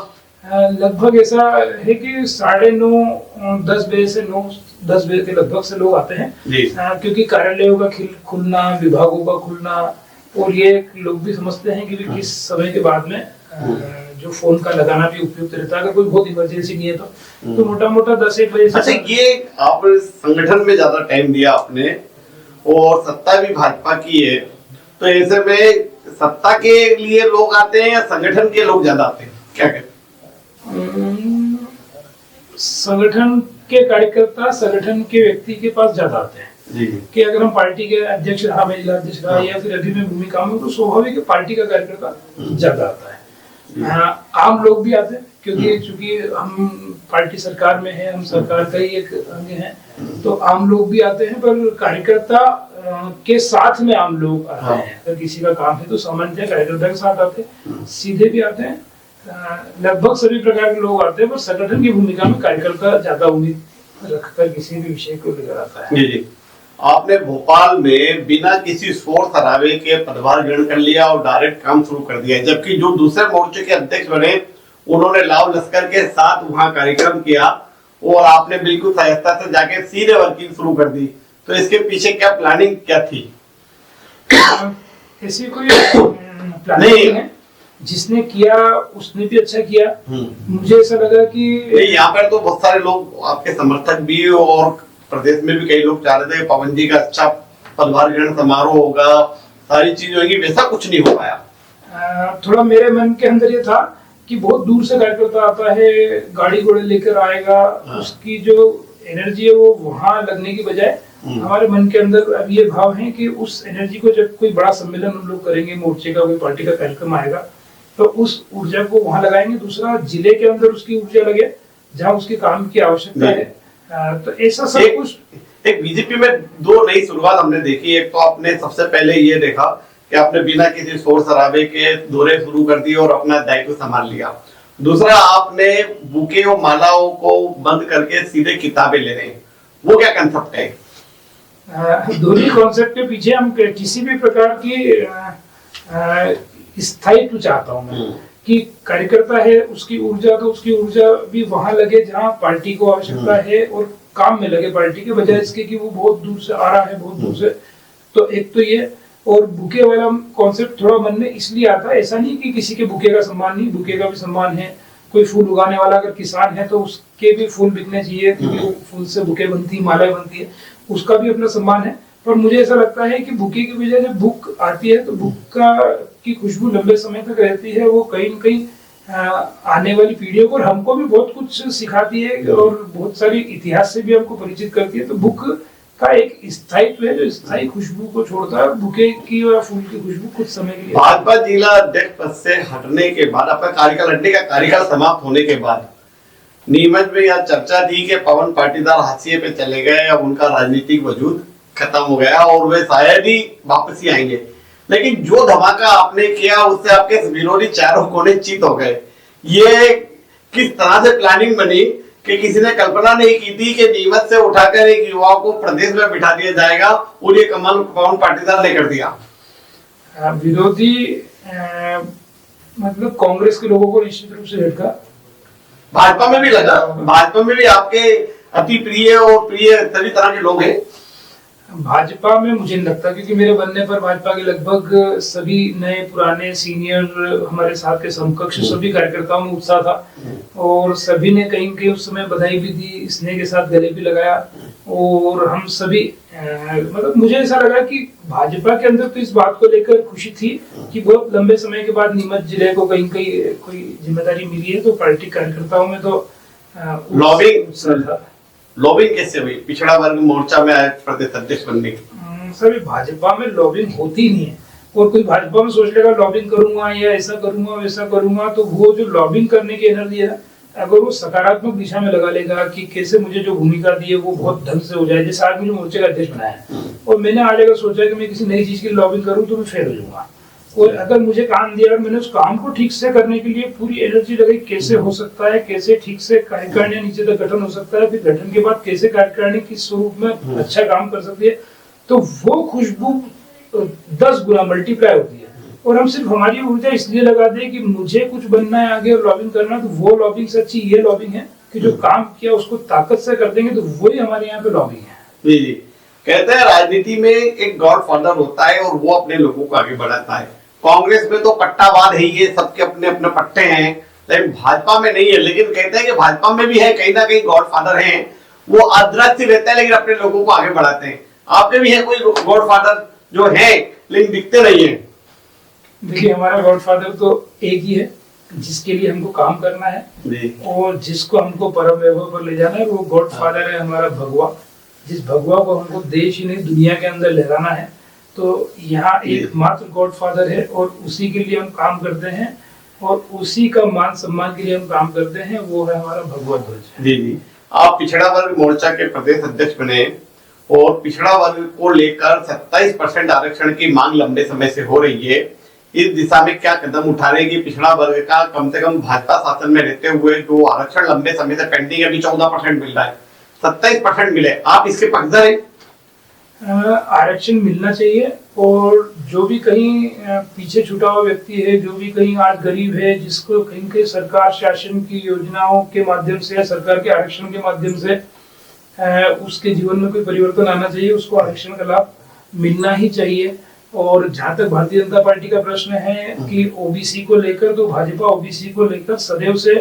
लगभग ऐसा है कि 9:30-10 बजे से 9-10 बजे के लगभग से लोग आते हैं, क्योंकि कार्यालयों का खुलना, विभागों का खुलना, और ये लोग भी समझते हैं कि किस समय के बाद में जो फोन का लगाना भी उपयुक्त रहता है, अगर कोई बहुत इमरजेंसी नहीं है तो मोटा मोटा 10-1 बजे से। अच्छा, ये आप संगठन में ज्यादा टाइम दिया आपने, और सत्ता भी भाजपा की है, तो ऐसे में सत्ता के लिए लोग आते हैं या संगठन के लोग ज्यादा आते हैं, क्या कहते? संगठन के कार्यकर्ता संगठन के व्यक्ति के पास ज्यादा आते हैं कि अगर हम पार्टी के अध्यक्ष रहा, मैं जिला अध्यक्ष रहा, या फिर अभी मैं भूमिका में, तो स्वाभाविक पार्टी का कार्यकर्ता ज्यादा आता है। आम लोग भी आते हैं, क्योंकि चूंकि हम पार्टी सरकार में है, हम सरकार का ही एक अंग है, तो आम लोग भी आते हैं, पर कार्यकर्ता के साथ में आम लोग आते हैं। अगर किसी का काम है तो सामान्य कार्यकर्ता के साथ आते हैं, सीधे भी आते हैं, लगभग सभी प्रकार के लोग आते हैं, पर संगठन की भूमिका में कार्यकर्ता ज्यादा उम्मीद रखकर किसी भी विषय को लेकर आता है। जी, आपने भोपाल में बिना किसी शोर शराबे के पदभार ग्रहण कर लिया और डायरेक्ट काम शुरू कर दिया, जबकि जो दूसरे मोर्चे के अध्यक्ष बने उन्होंने लाव लश्कर के साथ वहां कार्यक्रम किया, और आपने बिल्कुल सहजता से जाके सीधे वर्किंग शुरू कर दी। तो इसके पीछे क्या प्लानिंग क्या थी? ऐसी कोई प्लानिंग नहीं है, जिसने किया उसने भी अच्छा किया। मुझे ऐसा लगा कि यहाँ पर तो बहुत सारे लोग आपके समर्थक भी, और प्रदेश में भी कई लोग चाह रहे थे पवन जी का अच्छा पदभार ग्रहण समारोह होगा, सारी चीज होगी, वैसा कुछ नहीं हो पाया। थोड़ा मेरे मन के अंदर ये था कि बहुत दूर से कार्यकर्ता आता है, गाड़ी घोड़े लेकर आएगा, उसकी जो एनर्जी है वो वहां लगने की बजाय हमारे मन के अंदर अब ये भाव है कि उस एनर्जी को जब कोई बड़ा सम्मेलन हम लोग करेंगे, मोर्चे का कोई पार्टी का कार्यक्रम आएगा, तो उस ऊर्जा को वहां लगाएंगे। दूसरा, जिले के अंदर उसकी ऊर्जा लगे जहाँ उसके काम की आवश्यकता है। तो ऐसा सब कुछ। एक बीजेपी में दो नई शुरुआत हमने देखी। एक तो आपने सबसे पहले ये देखा कि आपने बिना किसी शोर शराबे के दौरे शुरू कर दिए और अपना दायित्व संभाल लिया। दूसरा, आपने बुके और मालाओं को बंद करके सीधे किताबें ले रहे हैं, वो क्या कंसेप्ट है? दोनों कॉन्सेप्ट के पीछे हम किसी भी प्रकार की स्थायित्व चाहता हूँ मैं कि कार्यकर्ता है उसकी ऊर्जा भी वहां लगे जहाँ पार्टी को आवश्यकता है और काम में लगे पार्टी के, बजाय इसके कि वो बहुत दूर से आ रहा है, बहुत दूर से। तो एक तो ये, और बुके वाला कॉन्सेप्ट थोड़ा मन में इसलिए आता है, ऐसा नहीं कि किसी के बुके का सम्मान नहीं, बुके का भी सम्मान है। कोई फूल उगाने वाला अगर किसान है तो उसके भी फूल बिकने चाहिए, क्योंकि वो फूल से बुके बनती है, मालाएं बनती है, उसका भी अपना सम्मान है। पर मुझे ऐसा लगता है कि बुके की बजाय जब बुक आती है तो बुक की खुशबू लंबे समय तक रहती है, वो कहीं न कहीं आने वाली पीढ़ियों को और हमको भी बहुत कुछ सिखाती है और बहुत सारी इतिहास से भी हमको परिचित करती है। तो बुक का एक स्थायित्व है जो स्थायी खुशबू को छोड़ता है, बुके की और फूल की खुशबू कुछ समय के लिए। भाजपा जिला अध्यक्ष पद से हटने के बाद, आपका कार्यकाल समाप्त होने के बाद नीमच में यह चर्चा थी कि पवन पाटीदार हाशिए पे चले गए, अब उनका राजनीतिक वजूद खत्म हो गया और वे शायद ही वापस ही आएंगे। लेकिन जो धमाका आपने किया उससे आपके विरोधी चारों कोने चित हो गए। ये किस तरह से प्लानिंग बनी कि किसी ने कल्पना नहीं की थी कि नीमच से उठाकर एक युवा को प्रदेश में बिठा दिया जाएगा और ये कमल पवन पाटीदार ने कर दिया? विरोधी मतलब कांग्रेस के लोगों को निश्चित रूप से झटका, भाजपा में भी लगा। भाजपा में भी आपके अति प्रिय और प्रिय सभी तरह के लोग हैं। भाजपा में मुझे नहीं लगता, क्योंकि मेरे बनने पर भाजपा के लगभग सभी नए पुराने सीनियर हमारे साथ के समकक्ष सभी कार्यकर्ताओं में उत्साह था और सभी ने कहीं उस समय बधाई भी दी, स्नेह के साथ गले भी लगाया और हम सभी मतलब मुझे ऐसा लगा कि भाजपा के अंदर तो इस बात को लेकर खुशी थी कि बहुत लंबे समय के बाद नीमच जिले को कहीं कोई जिम्मेदारी मिली है। तो पार्टी कार्यकर्ताओं में तो लॉबिंग कैसे हुई पिछड़ा वर्ग मोर्चा में आए प्रदेश अध्यक्ष बनने की? सभी भाजपा में लॉबिंग होती नहीं है और कोई भाजपा में सोच लेगा लॉबिंग करूंगा या ऐसा करूंगा वैसा करूंगा, तो वो जो लॉबिंग करने की एनर्जी है अगर वो सकारात्मक दिशा में लगा लेगा कि कैसे मुझे जो भूमिका दी है वो बहुत ढंग से हो जाए। जैसे आज मुझे मोर्चे का अध्यक्ष बनाया है और मैंने आज अगर सोचा कि मैं किसी नई चीज की लॉबिंग करूँ तो मैं फेल हो जाऊंगा, और अगर मुझे काम दिया और मैंने उस काम को ठीक से करने के लिए पूरी एनर्जी लगाई, कैसे हो सकता है, कैसे ठीक से कार्यकारिणी नीचे तक गठन हो सकता है, फिर गठन के बाद कैसे कार्यकारिणी किस स्वरूप में अच्छा काम कर सकती है, तो वो खुशबू 10 गुना मल्टीप्लाई होती है। और हम सिर्फ हमारी ऊर्जा इसलिए लगा दें कि मुझे कुछ बनना है आगे और लॉबिंग करना, तो वो लॉबिंग से अच्छी ये लॉबिंग है कि जो काम किया उसको ताकत से कर देंगे, तो वही हमारे यहाँ पे लॉबिंग है। जी जी, कहते हैं राजनीति में एक गॉडफादर होता है और वो अपने लोगों को आगे बढ़ाता है। कांग्रेस में तो पट्टावाद है, ये सबके अपने अपने पट्टे हैं, लेकिन भाजपा में नहीं है। लेकिन कहते हैं कि भाजपा में भी है, कहीं ना कहीं गॉडफादर हैं, वो अदृश्य रहते हैं लेकिन अपने लोगों को आगे बढ़ाते हैं। आपके भी है कोई गॉडफादर जो है लेकिन दिखते नहीं है? देखिए, हमारा गॉडफादर तो एक ही है जिसके लिए हमको काम करना है और जिसको हमको परम वैभव पर ले जाना है, वो गॉडफादर है हमारा भगवा। जिस भगवा को हमको देश ही नहीं दुनिया के अंदर लहराना है, तो यहाँ एकमात्र गॉडफादर है और उसी के लिए हम काम करते हैं और उसी का मान सम्मान के लिए हम काम करते हैं, वो है हमारा भगवा ध्वज। जी जी, आप पिछड़ा वर्ग मोर्चा के प्रदेश अध्यक्ष बने और पिछड़ा वर्ग को लेकर 27% आरक्षण की मांग लंबे समय से हो रही है। इस दिशा में क्या कदम उठा रहे हैं कि पिछड़ा वर्ग का कम से कम भाजपा शासन में रहते हुए जो आरक्षण लंबे समय से पेंडिंग है, अभी 14% मिल रहा है, 27% मिले, आप इसके पक्षधर हैं? आरक्षण मिलना चाहिए और जो भी कहीं पीछे छूटा हुआ व्यक्ति है, जो भी कहीं आज गरीब है, जिसको कहीं कहीं सरकार शासन की योजनाओं के माध्यम से, सरकार के आरक्षण के माध्यम से उसके जीवन में कोई परिवर्तन आना चाहिए, उसको आरक्षण का लाभ मिलना ही चाहिए। और जहाँ तक भारतीय जनता पार्टी का प्रश्न है कि ओबीसी को लेकर, तो भाजपा ओबीसी को लेकर सदैव से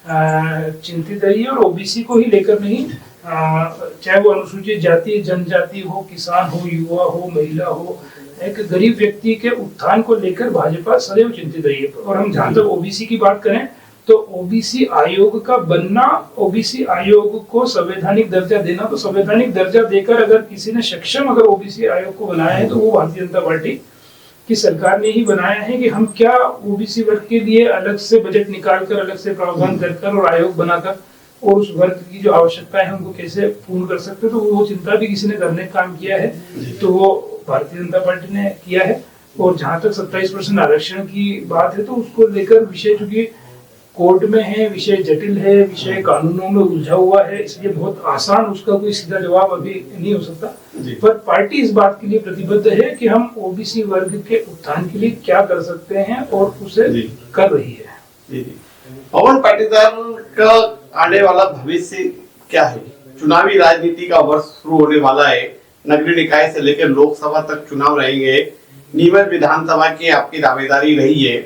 चिंतित रही है और ओबीसी को ही लेकर नहीं, चाहे वो अनुसूचित जाति जनजाति हो, किसान हो, युवा हो, महिला हो, एक गरीब व्यक्ति के उत्थान को लेकर भाजपा सदैव चिंतित रही है। और हम जहाँ तक ओबीसी की बात करें तो ओबीसी आयोग का बनना, ओबीसी आयोग को संवैधानिक दर्जा देना, तो संवैधानिक दर्जा देकर अगर किसी ने सक्षम अगर ओबीसी आयोग को बनाया है तो वो भारतीय जनता पार्टी की सरकार ने ही बनाया है कि हम क्या ओबीसी वर्ग के लिए अलग से बजट निकालकर, अलग से प्रावधान कर और आयोग बनाकर और उस वर्ग की जो आवश्यकताएं हैं उनको कैसे पूर्ण कर सकते, तो वो चिंता भी किसी ने करने का काम किया है, तो वो भारतीय जनता पार्टी ने किया है। और जहां तक 27% आरक्षण की बात है तो उसको लेकर विषय चूंकि कोर्ट में है, विषय जटिल है, विषय कानूनों में उलझा हुआ है, इसलिए बहुत आसान उसका कोई सीधा जवाब अभी नहीं हो सकता। पर पार्टी इस बात के लिए प्रतिबद्ध है कि हम ओबीसी वर्ग के उत्थान के लिए क्या कर सकते हैं और उसे कर रही है। पवन पाटीदार का आने वाला भविष्य क्या है? चुनावी राजनीति का वर्ष शुरू होने वाला है, नगरीय निकाय से लेकर लोकसभा तक चुनाव रहेंगे, नीमच विधानसभा की आपकी दावेदारी रही है,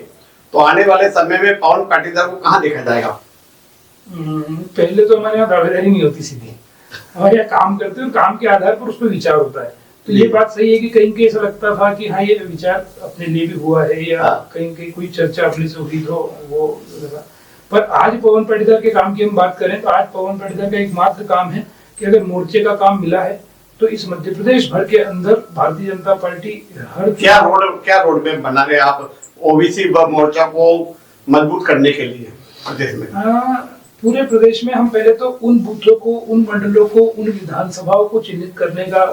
तो आने वाले समय में पवन पाटीदार को कहाँ देखा जाएगा? पहले तो हमारे यहाँ दावेदारी नहीं होती सीधी, हमारे यहाँ काम करते हैं, काम के आधार पर उस पर विचार होता है। तो ये बात सही है कि कहीं कहीं ऐसा लगता था कि हाँ ये विचार अपने लिए भी हुआ है या कहीं कहीं कोई चर्चा अपने से हुई तो वो लगा। पर आज पवन पाटीदार के काम की हम बात करें तो आज पवन पाटीदार का एकमात्र काम है कि अगर मोर्चे का काम मिला है तो इस मध्य प्रदेश भर के अंदर भारतीय जनता पार्टी हर क्या रोड मैप बना रहे आप ओबीसी मोर्चा को मजबूत करने के लिए प्रदेश में? पूरे प्रदेश में हम पहले तो उन बूथों को, उन मंडलों को, उन विधानसभाओं को चिन्हित करने का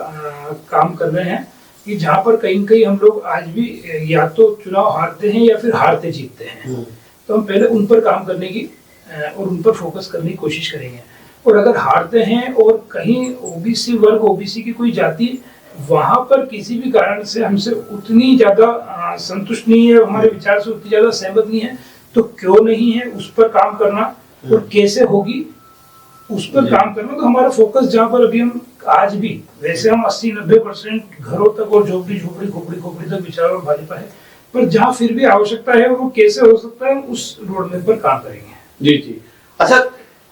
काम कर रहे हैं कि जहाँ पर कहीं कहीं हम लोग आज भी या तो चुनाव हारते हैं या फिर हारते जीतते हैं, तो हम पहले उन पर काम करने की और उन पर फोकस करने की कोशिश करेंगे। और अगर हारते हैं और कहीं ओबीसी वर्ग, ओबीसी की कोई जाति वहां पर किसी भी कारण से हमसे उतनी ज्यादा संतुष्ट नहीं है, हमारे विचार से उतनी ज्यादा सहमत नहीं है, तो क्यों नहीं है उस पर काम करना और कैसे होगी उस पर काम करना। तो हमारा फोकस जहाँ पर अभी हम आज भी वैसे हम 80-90% घरों तक और झोपड़ी झोपड़ी खोपड़ी खोपड़ी तक विचार और भाजपा है, पर जहाँ फिर भी आवश्यकता है वो कैसे हो सकता है उस रोड मैप पर काम करेंगे। जी। अच्छा,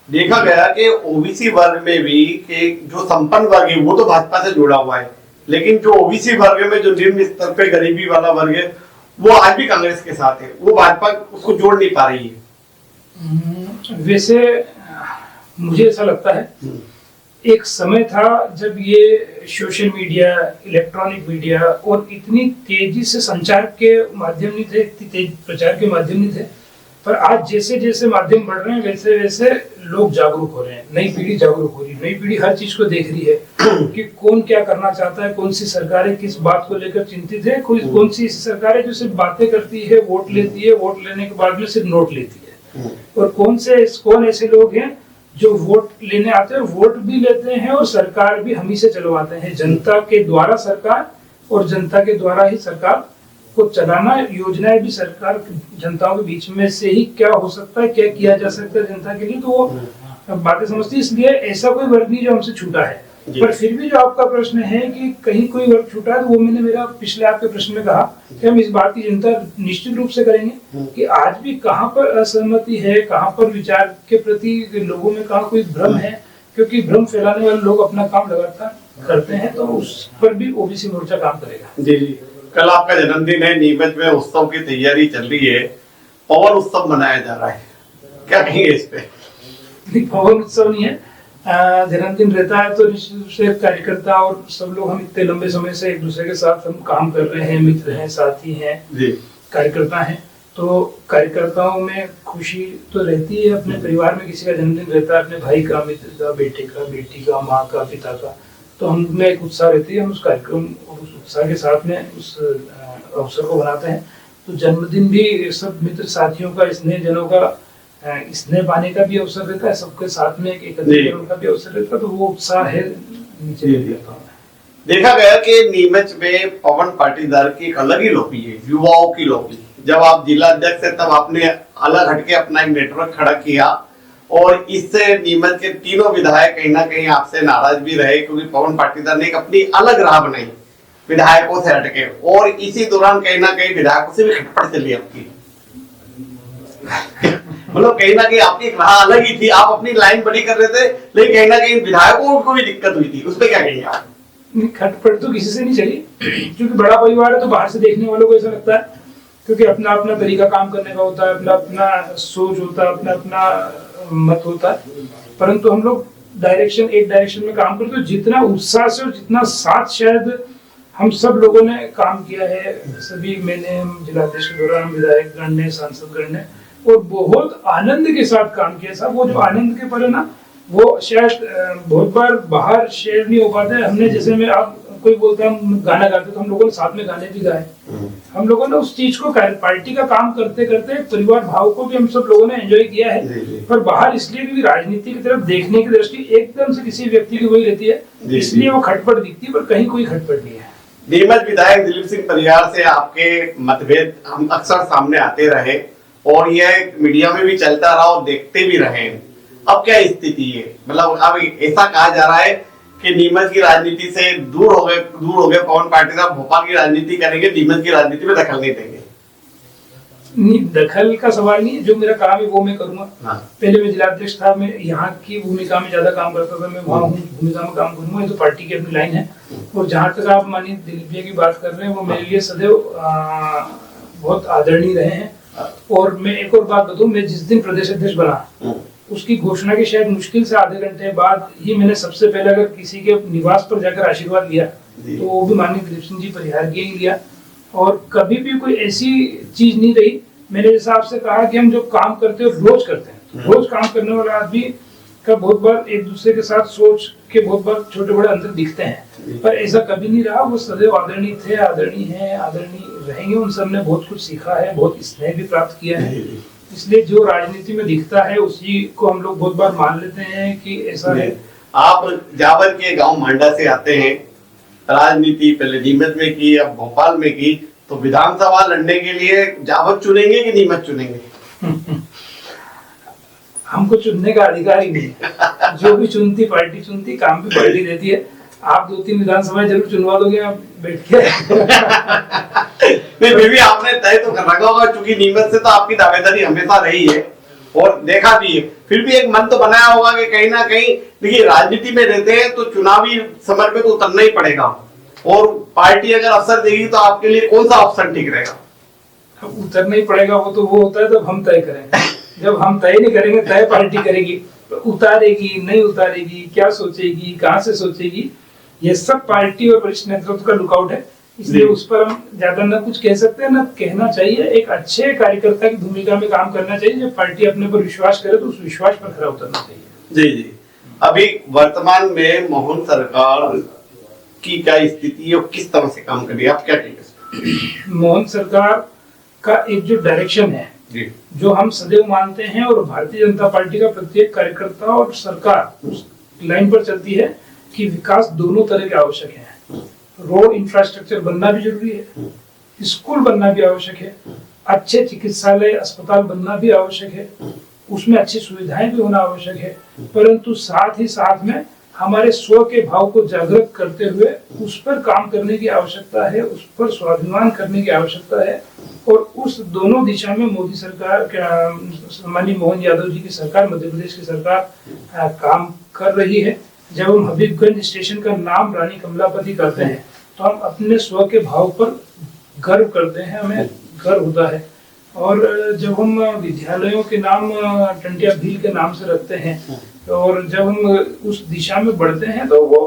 देखा गया कि ओबीसी वर्ग में भी कि जो संपन्न वर्ग है वो तो भाजपा से जुड़ा हुआ है, लेकिन जो ओबीसी वर्ग में जो निम्न स्तर पे गरीबी वाला वर्ग है वो आज भी कांग्रेस के साथ है, वो भाजपा उसको जोड़ नहीं पा रही है। वैसे मुझे ऐसा लगता है एक समय था जब ये सोशल मीडिया, इलेक्ट्रॉनिक मीडिया और इतनी तेजी से संचार के माध्यम नहीं थे, इतनी तेज प्रचार के माध्यम नहीं थे, पर आज जैसे जैसे माध्यम बढ़ रहे हैं वैसे वैसे लोग जागरूक हो रहे हैं, नई पीढ़ी जागरूक हो रही है, नई पीढ़ी हर चीज को देख रही है कि कौन क्या करना चाहता है, कौन सी सरकारें किस बात को लेकर चिंतित है, कौन सी सरकारें जो सिर्फ बातें करती है, वोट लेती है, वोट लेने के बाद में सिर्फ नोट लेती है, और कौन ऐसे लोग हैं जो वोट लेने आते हैं, वोट भी लेते हैं और सरकार भी हम ही से चलवाते हैं। जनता के द्वारा सरकार और जनता के द्वारा ही सरकार को चलाना, योजनाएं भी सरकार जनताओं के बीच में से ही क्या हो सकता है, क्या किया जा सकता है जनता के लिए, तो वो बातें समझती है। इसलिए ऐसा कोई वर्ग नहीं जो हमसे छूटा है। पर फिर भी जो आपका प्रश्न है कि कहीं कोई वर्ग छूटा है, तो वो मैंने मेरा पिछले आपके प्रश्न में कहा कि हम इस बात की चिंता निश्चित रूप से करेंगे कि आज भी कहाँ पर असहमति है, कहाँ पर विचार के प्रति लोगों में कहाँ कोई भ्रम है, क्योंकि भ्रम फैलाने वाले लोग अपना काम लगातार करते हैं, तो उस पर भी ओबीसी मोर्चा काम करेगा। जी। कल आपका जन्मदिन है, नीमच में उत्सव की तैयारी चल रही है, पवन उत्सव मनाया जा रहा है, क्या कहेंगे इस पे? पवन उत्सव नहीं है, जन्मदिन रहता है तो निश्चित रूप से कार्यकर्ता और सब लोग हम इतने लंबे समय से एक दूसरे के साथ हम काम कर रहे हैं, मित्र हैं, साथी हैं, कार्यकर्ता हैं, तो कार्यकर्ताओं में खुशी तो रहती है। अपने परिवार में किसी का जन्मदिन रहता है, अपने भाई का, मित्र का, बेटे का, बेटी का, माँ का, पिता का, तो हम में एक उत्साह रहती है, हम उस कार्यक्रम और उस उत्साह के साथ में उस अवसर को बनाते हैं। तो जन्मदिन भी सब मित्र साथियों का, स्नेह जनों का स्नेह पाने का भी अवसर रहता है, सबके साथ में एक एकत्रीकरण का भी अवसर रहता है, तो वो उत्साह है नीचे रहता है। देखा गया कि नीमच में पवन पाटीदार की एक अलग ही लॉबी है, युवाओं की लॉबी। जब आप जिला अध्यक्ष थे तब आपने अलग हटके अपना एक नेटवर्क खड़ा किया और इससे नीमच के तीनों विधायक कहीं ना कहीं आपसे नाराज भी रहे, क्योंकि पवन पाटीदार ने एक अपनी अलग राह बनाई विधायकों से हटके, और इसी दौरान कहीं ना कहीं विधायकों से भी खटपट चली आपकी। मतलब कहीं ना कहीं आपकी एक राह अलग ही थी, आप अपनी लाइन बड़ी कर रहे थे, लेकिन कहीं ना कहीं विधायकों को भी दिक्कत हुई थी, उस पर क्या कहेंगे आप? खटपट तो किसी से नहीं चली, क्योंकि बड़ा परिवार है तो बाहर से देखने वालों को ऐसा लगता है क्योंकि अपना अपना तरीका काम करने का होता है, अपना अपना सोच होता है, अपना अपना मत होता है, परंतु हम लोग एक डायरेक्शन में काम करते हैं। जितना उत्साह से और जितना साथ शायद हम सब लोगों ने काम किया है, सभी मैंने जिलाध्यक्ष के दौरान विधायक गण ने, सांसद गण ने, और बहुत आनंद के साथ काम किया साहब। वो जो आनंद के पल है ना, वो शायद बहुत बार बाहर शेयर नहीं हो पाते। हमने जैसे में आप कोई बोलता है हम गाना गाते, तो हम लोगों ने साथ में गाने भी गाए। हम लोगों ने उस चीज को पार्टी का काम करते करते परिवार भाव को भी हम सब लोगों ने एंजॉय किया है। पर बाहर इसलिए भी राजनीति की तरफ देखने की दृष्टि एकदम से किसी व्यक्ति की वही रहती है, इसलिए वो खटपट दिखती है, पर कहीं कोई खटपट नहीं है। नीमच विधायक दिलीप सिंह परिहार से आपके मतभेद हम अक्सर सामने आते रहे और यह मीडिया में भी चलता रहा और देखते भी रहे। अब क्या स्थिति है? मतलब अब ऐसा कहा जा रहा है कि नीमच की राजनीति से दूर हो गए पवन पाटीदार, भोपाल की राजनीति करेंगे, नीमच की राजनीति में दखल नहीं देंगे। नहीं, दखल का सवाल नहीं है, जो मेरा काम है वो मैं करूंगा। पहले मैं जिलाध्यक्ष था, मैं यहाँ की भूमिका में ज्यादा काम करता था, मैं वहाँ भूमिका में काम करूंगा। ये तो पार्टी की अपनी लाइन है। और जहाँ तक आप मानिए दिलीप जी की बात कर रहे हैं, वो मेरे लिए सदैव बहुत आदरणीय रहे हैं। और मैं एक और बात बताऊं, मैं जिस दिन प्रदेश अध्यक्ष बना, उसकी घोषणा के शायद मुश्किल से आधे घंटे बाद ही मैंने सबसे पहले अगर किसी के निवास पर जाकर आशीर्वाद लिया, तो वो भी माननीय दिलीप सिंह जी परिहार के ही लिया। और कभी भी कोई ऐसी चीज नहीं रही। मैंने जैसा आपसे कहा कि हम जो काम करते हैं रोज करते हैं, रोज काम करने वाला आदमी का बहुत बार एक दूसरे के साथ सोच के बहुत बार छोटे बड़े अंतर दिखते हैं, पर ऐसा कभी नहीं रहा। वो सदैव आदरणीय थे, आदरणीय हैं, आदरणीय रहेंगे। उन सब ने बहुत कुछ सीखा है, बहुत स्नेह भी प्राप्त किया है। इसलिए जो राजनीति में दिखता है उसी को हम लोग बहुत बार मान लेते हैं कि ऐसा है। आप जावर के गांव मांडा से आते हैं, राजनीति पहले नीमच में की, अब भोपाल में की, तो विधानसभा लड़ने के लिए जावर चुनेंगे कि नीमच चुनेंगे? हमको चुनने का अधिकार ही नहीं। जो भी चुनती पार्टी चुनती, काम भी पार्टी देती है। आप 2-3 विधानसभाएं जरूर चुनवा दोगे आप बैठ के। नहीं, फिर भी आपने तय तो कर रखा होगा, चूंकि नीमच से तो आपकी दावेदारी हमेशा रही है और देखा भी है। फिर भी एक मन तो बनाया होगा कि कहीं ना कहीं, देखिए राजनीति में रहते हैं तो चुनावी समर पे तो उतरना ही पड़ेगा, और पार्टी अगर अवसर देगी तो आपके लिए कौन सा ऑप्शन ठीक रहेगा? अब उतरना ही पड़ेगा, वो तो वो होता है जब हम तय करेंगे। जब हम तय नहीं करेंगे, तय पार्टी करेगी। तो उतारेगी नहीं उतारेगी, क्या सोचेगी, कहाँ से सोचेगी, ये सब पार्टी और वरिष्ठ नेतृत्व का लुकआउट है। इसलिए उस पर हम ज्यादा न कुछ कह सकते हैं, न कहना चाहिए। एक अच्छे कार्यकर्ता की भूमिका में काम करना चाहिए। जब पार्टी अपने पर विश्वास करे तो उस विश्वास पर खरा उतरना चाहिए। जी। अभी वर्तमान में मोहन सरकार की क्या स्थिति है और किस तरह से काम कर रही है, आप क्या कहेंगे? मोहन सरकार का एक जो डायरेक्शन है, जो हम सदैव मानते हैं, और भारतीय जनता पार्टी का प्रत्येक कार्यकर्ता और सरकार उस लाइन पर चलती है कि विकास दोनों तरह के आवश्यक है। रोड इंफ्रास्ट्रक्चर बनना भी जरूरी है, स्कूल बनना भी आवश्यक है, अच्छे चिकित्सालय अस्पताल बनना भी आवश्यक है, उसमें अच्छी सुविधाएं भी होना आवश्यक है। परंतु साथ ही साथ में हमारे स्व के भाव को जागृत करते हुए उस पर काम करने की आवश्यकता है, उस पर स्वाभिमान करने की आवश्यकता है। और उस दोनों दिशा में मोदी सरकार, माननीय मोहन यादव जी की सरकार, मध्य प्रदेश की सरकार काम कर रही है। जब हम हबीबगंज स्टेशन का नाम रानी कमलापति करते हैं तो हम अपने स्व के भाव पर गर्व करते हैं, हमें गर्व होता है। और जब हम विद्यालयों के नाम टंटिया भील के नाम से रखते हैं, और जब हम उस दिशा में बढ़ते हैं, तो वो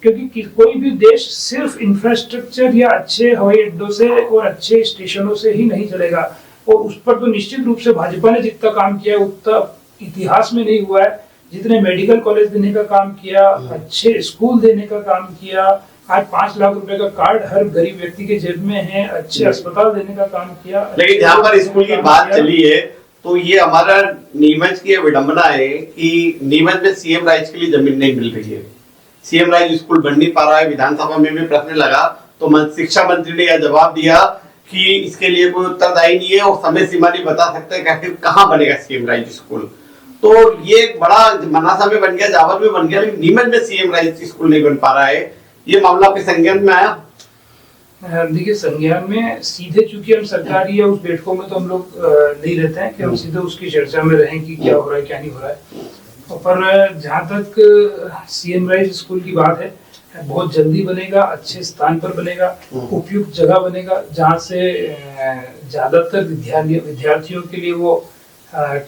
क्योंकि कोई भी देश सिर्फ इंफ्रास्ट्रक्चर या अच्छे हवाई अड्डों से और अच्छे स्टेशनों से ही नहीं चलेगा। और उस पर तो निश्चित रूप से भाजपा ने जितना काम किया है उतना इतिहास में नहीं हुआ है। जितने मेडिकल कॉलेज देने का काम किया, अच्छे स्कूल देने का काम किया, आज 5 लाख रुपए का कार्ड हर गरीब व्यक्ति के जेब में है, अच्छे अस्पताल देने का काम किया। लेकिन जहाँ पर स्कूल की बात चली है, तो ये हमारा नीमच की विडंबना है कि नीमच में सीएम राइज के लिए जमीन नहीं मिल रही है। सीएम राइज स्कूल बन नहीं पा रहा है। विधानसभा में भी प्रश्न लगा तो शिक्षा मंत्री ने यह जवाब दिया कि इसके लिए कोई उत्तरदायी नहीं है और समय सीमा नहीं बता सकते कहाँ बनेगा सीएम राइज स्कूल। तो ये बड़ा मनासा में बन गया, जावर में बन गया, लेकिन नीमच में सीएम राइज स्कूल नहीं बन पा रहा है। ये मामला आपके संज्ञान में आया? देखिए, संज्ञान में सीधे, चूंकि हम सरकारी या उस बैठकों में तो हम लोग नहीं रहते हैं कि हम सीधे उसकी चर्चा में रहें कि क्या हो रहा है क्या नहीं हो रहा है। पर जहाँ तक सीएम राइज स्कूल की बात है, बहुत जल्दी बनेगा, अच्छे स्थान पर बनेगा, उपयुक्त जगह बनेगा, जहाँ से ज्यादातर विद्यार्थियों के लिए वो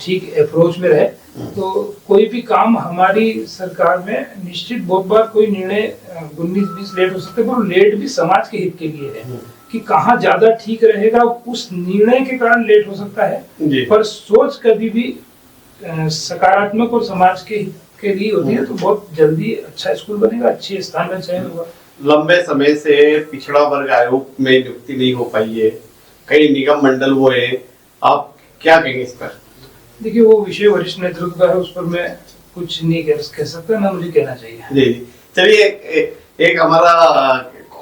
ठीक अप्रोच में रहे। तो कोई भी काम हमारी सरकार में निश्चित बहुत बार कोई निर्णय 19-20 लेट हो सकते हैं, पर लेट भी समाज के हित के लिए है कि कहाँ ज्यादा ठीक रहेगा, उस निर्णय के कारण लेट हो सकता है, पर सोच कभी भी सकारात्मक और समाज के हित के लिए होती है। तो बहुत जल्दी अच्छा स्कूल बनेगा, अच्छे स्थान में चयन होगा। लंबे समय से पिछड़ा वर्ग आयोग में नियुक्ति नहीं हो पाई है, कई निगम मंडल वो है, आप क्या कहेंगे इस पर? देखिए, वो विषय वरिष्ठ नेतृत्व का है, उस पर मैं कुछ नहीं कह सकता, ना मुझे कहना चाहिए। जी जी, चलिए एक हमारा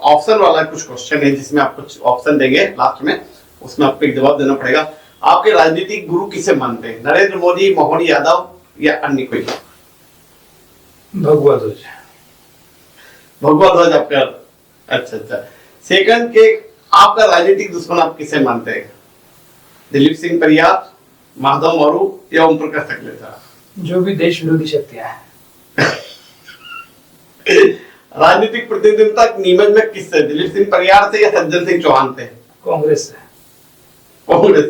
ऑप्शन वाला कुछ क्वेश्चन है जिसमें आप कुछ ऑप्शन देंगे लास्ट में, उसमें आपको एक जवाब देना पड़ेगा। आपके राजनीतिक गुरु किसे मानते हैं, नरेंद्र मोदी, मोहन यादव या अन्य कोई? भगवा ध्वज। भगवा ध्वज आपका? अच्छा। सेकंड के आपका राजनीतिक दुश्मन आप किसे मानते हैं, दिलीप सिंह परियार, माधव मौरू या ओम प्रकाश सकलेचा? जो भी देश विरोधी शक्तियां हैं। राजनीतिक प्रतिनिधित्व नीमच में किससे, दिलीप सिंह परियार से या सज्जन सिंह चौहान से? कांग्रेस से। कांग्रेस।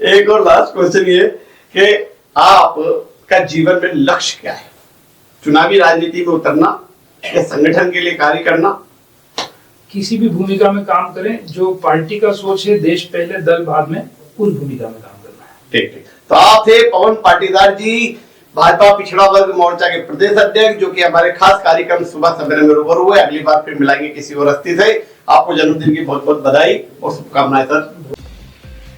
एक और लास्ट क्वेश्चन ये कि आपका जीवन में लक्ष्य क्या है, चुनावी राजनीति में उतरना या संगठन के लिए कार्य करना? किसी भी भूमिका में काम करें, जो पार्टी का सोच है देश पहले दल बाद में, उस भूमिका में काम करना है। ठीक। तो आप थे पवन पाटीदार जी, भाजपा पिछड़ा वर्ग मोर्चा के प्रदेश अध्यक्ष, जो कि हमारे खास कार्यक्रम सुबह सवेरे में रूबरू हुए। अगली बार फिर मिलाएंगे किसी और हस्ती से। आपको जन्मदिन की बहुत बहुत बधाई और शुभकामनाएं सर।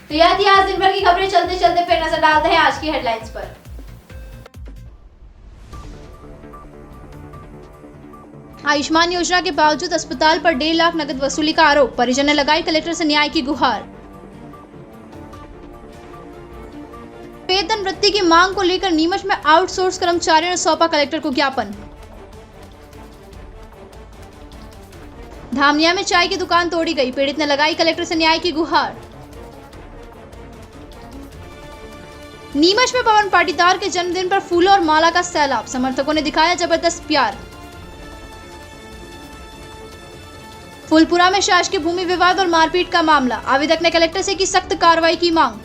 तो यह थी आज दिन भर की खबरें। चलते चलते फिर नजर डालते हैं आज की हेडलाइंस पर। आयुष्मान योजना के बावजूद अस्पताल पर 1.5 लाख नकद वसूली का आरोप, परिजन ने लगाई कलेक्टर से न्याय की गुहार। वेतन वृद्धि की मांग को लेकर नीमच में आउटसोर्स कर्मचारियों ने सौंपा कलेक्टर को ज्ञापन। धामिया में चाय की दुकान तोड़ी गई, पीड़ित ने लगाई कलेक्टर से न्याय की गुहार। नीमच में पवन पाटीदार के जन्मदिन पर फूलों और माला का सैलाब, समर्थकों ने दिखाया जबरदस्त प्यार। फूलपुरा में शासकीय भूमि विवाद और मारपीट का मामला, आवेदक ने कलेक्टर से की सख्त कार्रवाई की मांग।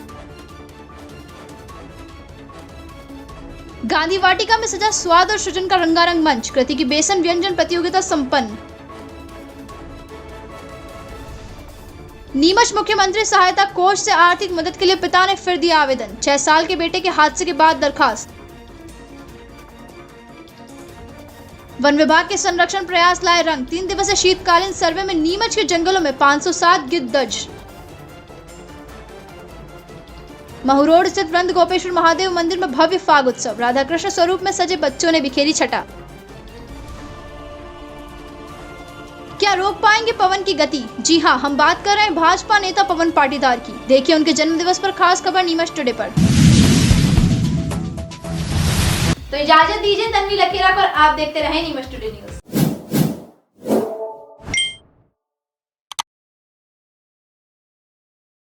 गांधी वाटिका में सजा स्वाद और सृजन का रंगारंग मंच, कृति की बेसन व्यंजन प्रतियोगिता संपन्न। नीमच मुख्यमंत्री सहायता कोष से आर्थिक मदद के लिए पिता ने फिर दिया आवेदन, 6 साल के बेटे के हादसे के बाद दरखास्त। वन विभाग के संरक्षण प्रयास लाए रंग, 3 दिवसीय शीतकालीन सर्वे में नीमच के जंगलों में 507 गिद्ध दर्ज। महू रोड स्थित वृंद गोपेश्वर महादेव मंदिर में भव्य फाग उत्सव, राधा कृष्ण स्वरूप में सजे बच्चों ने बिखेरी छटा। क्या रोक पाएंगे पवन की गति? जी हां, हम बात कर रहे हैं भाजपा नेता पवन पाटीदार की। देखिए उनके जन्मदिवस पर खास खबर नीमच टुडे पर। तो इजाजत दीजिए तन्वी लखेरा पर, आप देखते रहे नीमच टुडे न्यूज।